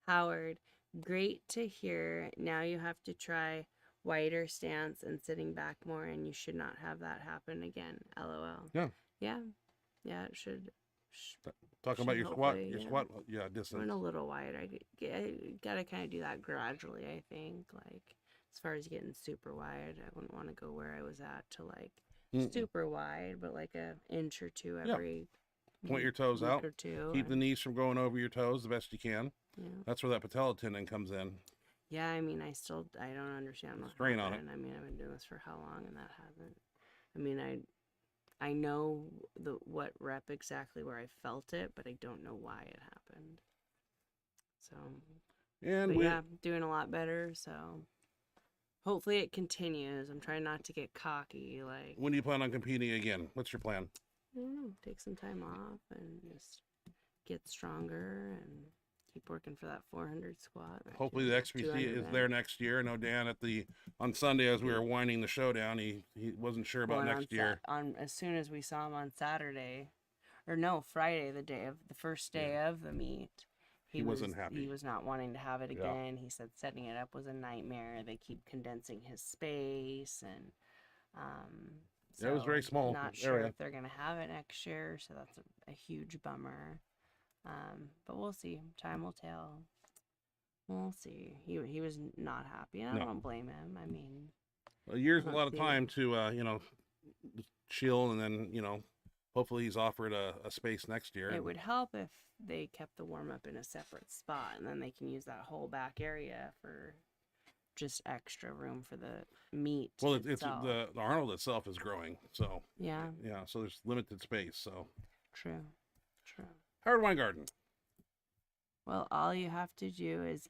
Howard, great to hear. Now you have to try wider stance and sitting back more, and you should not have that happen again. LOL. Yeah. Yeah. Yeah, it should. Talking about should your squat, hopefully, yeah. yeah, distance. Went a little wider. I gotta kind of do that gradually, I think. Like, as far as getting super wide, I wouldn't want to go where I was at to like super wide, but like a inch or two every. Point your toes week out. or two. Keep the knees from going over your toes the best you can. Yeah. That's where that patella tendon comes in. Yeah, I mean, I don't understand what Strain on it. happened. I mean, I've been doing this for how long, and that hasn't. I mean, I know what rep exactly where I felt it, but I don't know why it happened. So, And but yeah, doing a lot better. So, hopefully it continues. I'm trying not to get cocky. Like, when do you plan on competing again? What's your plan? I don't know, take some time off and just get stronger and keep working for that 400 squat. that Hopefully the 200 XPC is bench. there next year. I know Dan on Sunday as we were winding the show down, he wasn't sure about Well, and next year. as soon as we saw him on Saturday, or no, Friday, the first day of the meet, He wasn't happy. He was not wanting to have it Yeah. again. He said setting it up was a nightmare. They keep condensing his space, and Yeah, it was very small Not sure area. if they're gonna have it next year, so that's a huge bummer. But we'll see. Time will tell. We'll see. He was not happy, and I No. don't blame him. I mean, A year's a Let's lot of see. time to chill, and then hopefully he's offered a space next year. it would help if they kept the warm up in a separate spot, and then they can use that whole back area for just extra room for the meat. Well, it's itself. the Arnold itself is growing, so Yeah, yeah, so there's limited space. So true. Howard Weingarten. Well, all you have to do is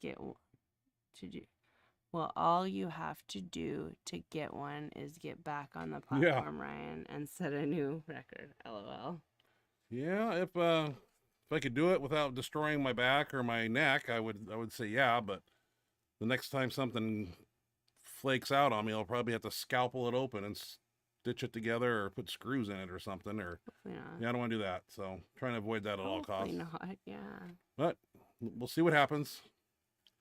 all you have to do to get one is get back on the platform, Ryan, and set a new record. LOL. Yeah, if I could do it without destroying my back or my neck, I would say yeah. But the next time something flakes out on me, I'll probably have to scalpel it open and stitch it together or put screws in it or something. Or Yeah. yeah, I don't want to do that. So trying to avoid that at all costs. Hopefully not. Yeah. But we'll see what happens.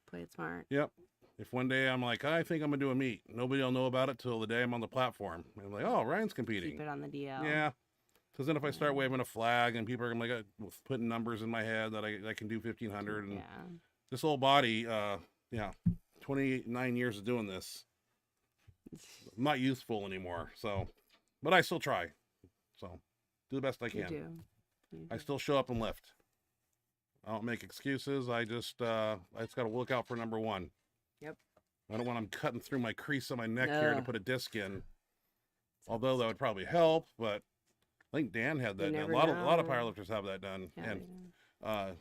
Play it smart. Yep. If one day I'm like, I think I'm gonna do a meet, nobody will know about it till the day I'm on the platform. And I'm like, oh, Ryan's competing. Keep it on the DL. Yeah. Because then if I start waving a flag and people are gonna like putting numbers in my head that I can do 1,500 and Yeah. this old body, 29 years of doing this, I'm not youthful anymore. So, but I still try. So, do the best I You can. do. You I do. still show up and lift. I don't make excuses. I just got to look out for number one. Yep. I don't want them cutting through my crease on my neck here to No. put a disc in. Although that would probably help, but I think Dan had that You done. never A lot of know. powerlifters have that done. Yeah, And yeah.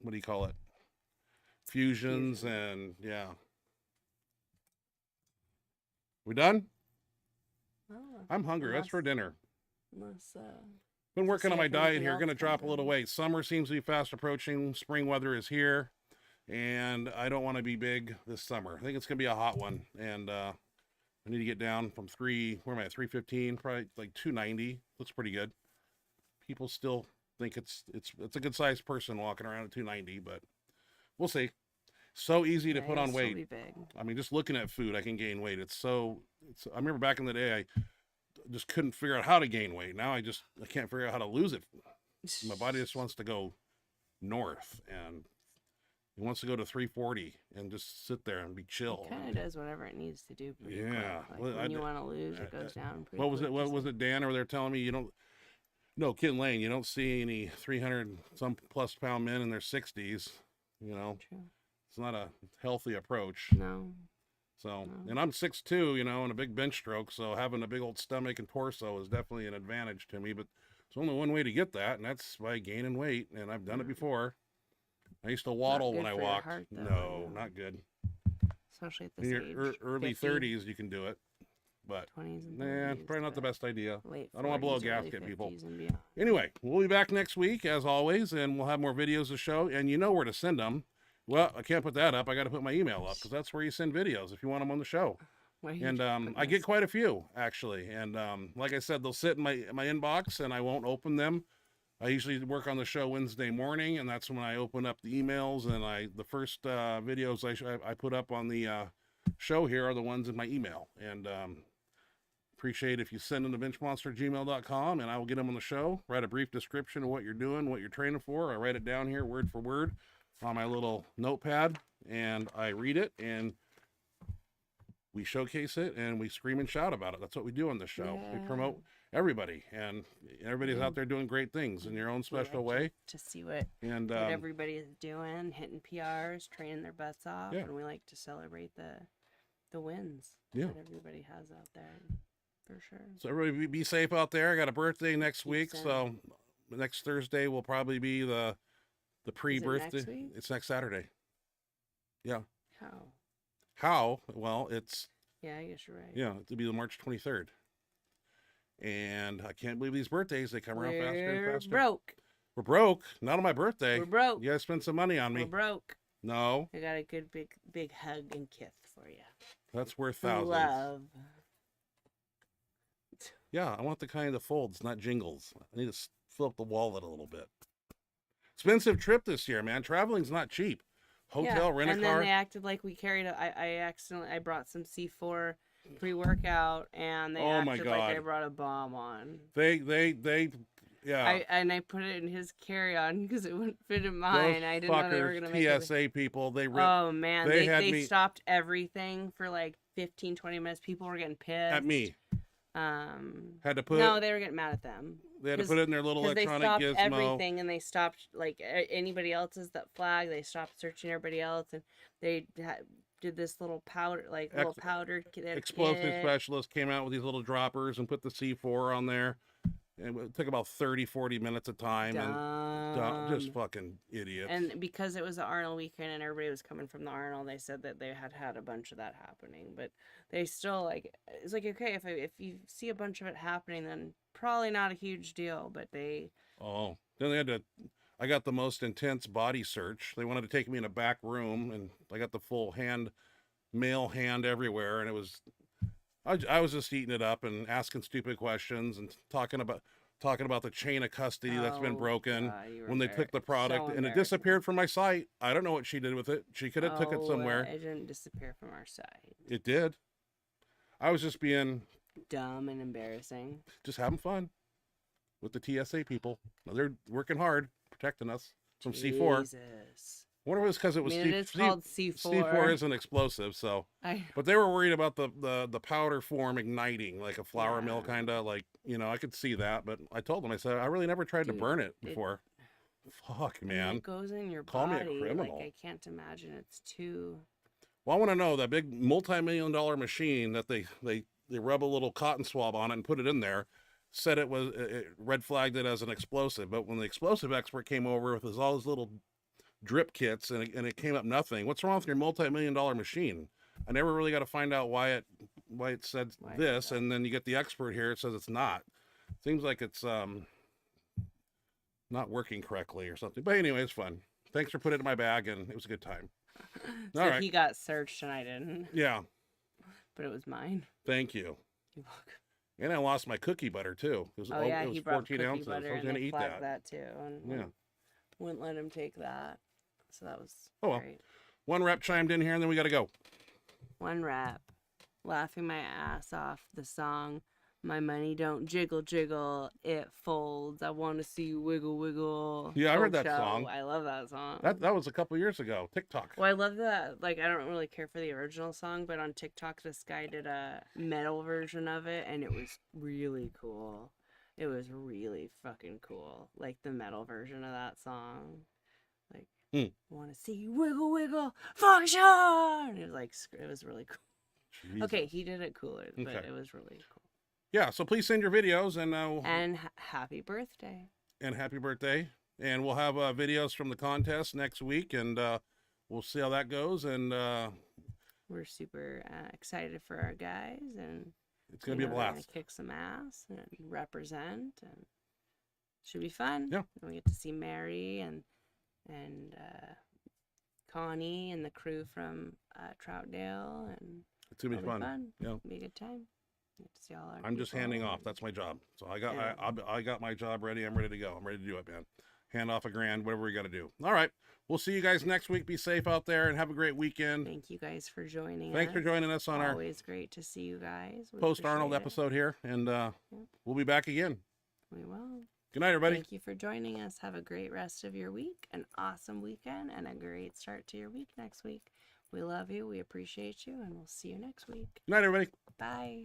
what do you call it? Fusions and yeah. We done? Oh, I'm hungry. That's for Unless- dinner. unless Been working see on my if diet anything here. else Going to drop a comes little in. weight. Summer seems to be fast approaching. Spring weather is here, and I don't want to be big this summer. I think it's going to be a hot one, and I need to get down from where am I at, 315, probably like 290. Looks pretty good. People still think it's a good sized person walking around at 290, but we'll see. So easy to Yeah, put you'll on still weight. be big. I mean, just looking at food, I can gain weight. I remember back in the day, I just couldn't figure out how to gain weight. Now I can't figure out how to lose it. My body just wants to go north, and it wants to go to 340 and just sit there and be chill. It kind of does whatever it needs to do. Pretty Yeah. quick. Like when you want to lose, it goes down. Pretty What was quick, it? What just was like- it, Dan? Or they're telling me you don't. No, Ken Lain, you don't see any 300 some plus pound men in their 60s. You know, True. it's not a healthy approach. No. So, No. and I'm 6'2", you know, and a big bench stroke. So having a big old stomach and torso is definitely an advantage to me. But it's only one way to get that, and that's by gaining weight. And I've done it before. I used to waddle when good I for your walked. heart, though, No, I know. not good. Especially at In this your age. early 50, 30s, you can do it. But 20s and nah, 30s, probably not the but best idea. late I don't wanna blow a 40s, early gasket, people. 50s and beyond. Anyway, we'll be back next week as always, and we'll have more videos to show. And you know where to send them. Well, I can't put that up. I got to put my email up because that's where you send videos if you want them on the show. Why are you And putting I get this- quite a few actually. And like I said, they'll sit in my inbox, and I won't open them. I usually work on the show Wednesday morning, and that's when I open up the emails. And the first videos I put up on the show here are the ones in my email. And appreciate if you send them to benchmonster@gmail.com, and I will get them on the show. Write a brief description of what you're doing, what you're training for. I write it down here word for word on my little notepad, and I read it, and we showcase it, and we scream and shout about it. That's what we do on this show. We promote everybody, and everybody's out there doing great things in your own We special like way. to see what And everybody is doing, hitting PRs, training their butts off, Yeah. and we like to celebrate the wins Yeah. that everybody has out there, for sure. so everybody be safe out there. I got a birthday next Keep week, safe. so next Thursday will probably be the pre-birthday. next week? It's next Saturday. Yeah. How? How? Well, it's Yeah, I guess you're right. yeah, it'll be the March 23rd. And I can't believe these birthdays, they come around faster and We're faster. broke. We're broke. Not on my birthday. We're broke. You guys spend some money on me. We're broke. No, I got a good big hug and kiss for you. that's worth thousands. Love. Yeah, I want the kind that folds, not jingles. I need to fill up the wallet a little bit. Expensive trip this year, man. Traveling's not cheap. Hotel, rent a and car. then they acted like we carried I brought some C4 pre-workout, and they Oh my acted like I God. brought a bomb on. They yeah. I put it in his carry-on because it wouldn't fit in mine. I didn't know they were gonna make it. PSA people, they Oh man, they they had me- stopped everything for like 15-20 minutes. People were getting pissed at me. Had to put no, they were getting mad at them. they had to 'cause- put it in their little Because they electronic stopped gizmo. everything, and they stopped like anybody else's that flag. They stopped searching everybody else, and they did this little powder, like little powder Explosive kit. specialist came out with these little droppers and put the C4 on there. And it took about 30-40 minutes of time. And just Dumb. fucking idiots. And because it was the Arnold weekend and everybody was coming from the Arnold, they said that they had a bunch of that happening. But they still it's like, okay, if you see a bunch of it happening, then probably not a huge deal. But they Oh, then they had to. I got the most intense body search. They wanted to take me in a back room, and I got the full male hand everywhere, and it was. I was just eating it up and asking stupid questions and talking about the chain of custody that's been Oh, broken God, you were when they very- took the product, so and it embarrassing. disappeared from my site. I don't know what she did with it. She could have took it Oh, somewhere. It didn't disappear from our side. It did. I was just being Dumb and embarrassing. just having fun with the TSA people. Now, they're working hard protecting us from C4. Jesus. I wonder if it was because it was I mean, it is called C4. C4 isn't explosive, so. But they were worried about the powder form igniting, like a flour mill Yeah. kind of, like, you know, I could see that. But I told them, I said, I really never tried to Dude, burn it it- before. Fuck, And man. it goes in your Call me a body. criminal. Like, I can't imagine it's too. Well, I want to know that big multi-million-dollar machine that they rub a little cotton swab on it and put it in there, said it red flagged it as an explosive. But when the explosive expert came over with all his little drip kits and it came up nothing. What's wrong with your multi-million-dollar machine? I never really got to find out why it said Why this, that? and then you get the expert here. It says it's not. Seems like it's not working correctly or something. But anyway, it's fun. Thanks for putting it in my bag, and it was a good time. So All right. he got searched and I didn't. Yeah. But it was mine. Thank you. You're welcome. And I lost my cookie butter too. It was, Yeah, it was he brought 14 cookie ounces. I butter was and going to they eat flagged that. too. And Yeah. wouldn't let him take that. So that was Oh, well. great. One rep chimed in here, and then we got to go. One rep. Laughing my ass off. The song, My Money Don't Jiggle Jiggle, It Folds. I Want to See You Wiggle Wiggle. Yeah, I heard that Show. song. I love that song. That was a couple years ago. TikTok. Well, I love that. Like, I don't really care for the original song, but on TikTok, this guy did a metal version of it, and it was really cool. It was really fucking cool. Like, the metal version of that song. Like, want to see you wiggle, wiggle, function! It was like, it was really cool. Jesus. Okay, he did it cooler, but Okay. it was really cool. Yeah, so please send your videos, And happy birthday. And happy birthday. And we'll have videos from the contest next week, and we'll see how that goes. And we're super excited for our guys, and it's gonna be a we're gonna blast. kick some ass and represent, and should be fun. Yeah. And we get to see Mary and Connie and the crew from Troutdale, and It's gonna be it'll fun. Yeah. It'll be a good time. Get to see all our I'm just people. handing off. That's my job. So I got Yeah. I got my job ready. I'm ready to go. I'm ready to do it, man. Hand off $1,000, whatever we got to do. All right. We'll see you guys next week. Be safe out there and have a great weekend. Thank you guys for joining us. Thanks for joining us on our Always great to see you guys. We post Arnold appreciate it. episode here, and we'll be back again. We will. Good night, everybody. Thank you for joining us. Have a great rest of your week, an awesome weekend, and a great start to your week next week. We love you. We appreciate you, and we'll see you next week. Good night, everybody. Bye.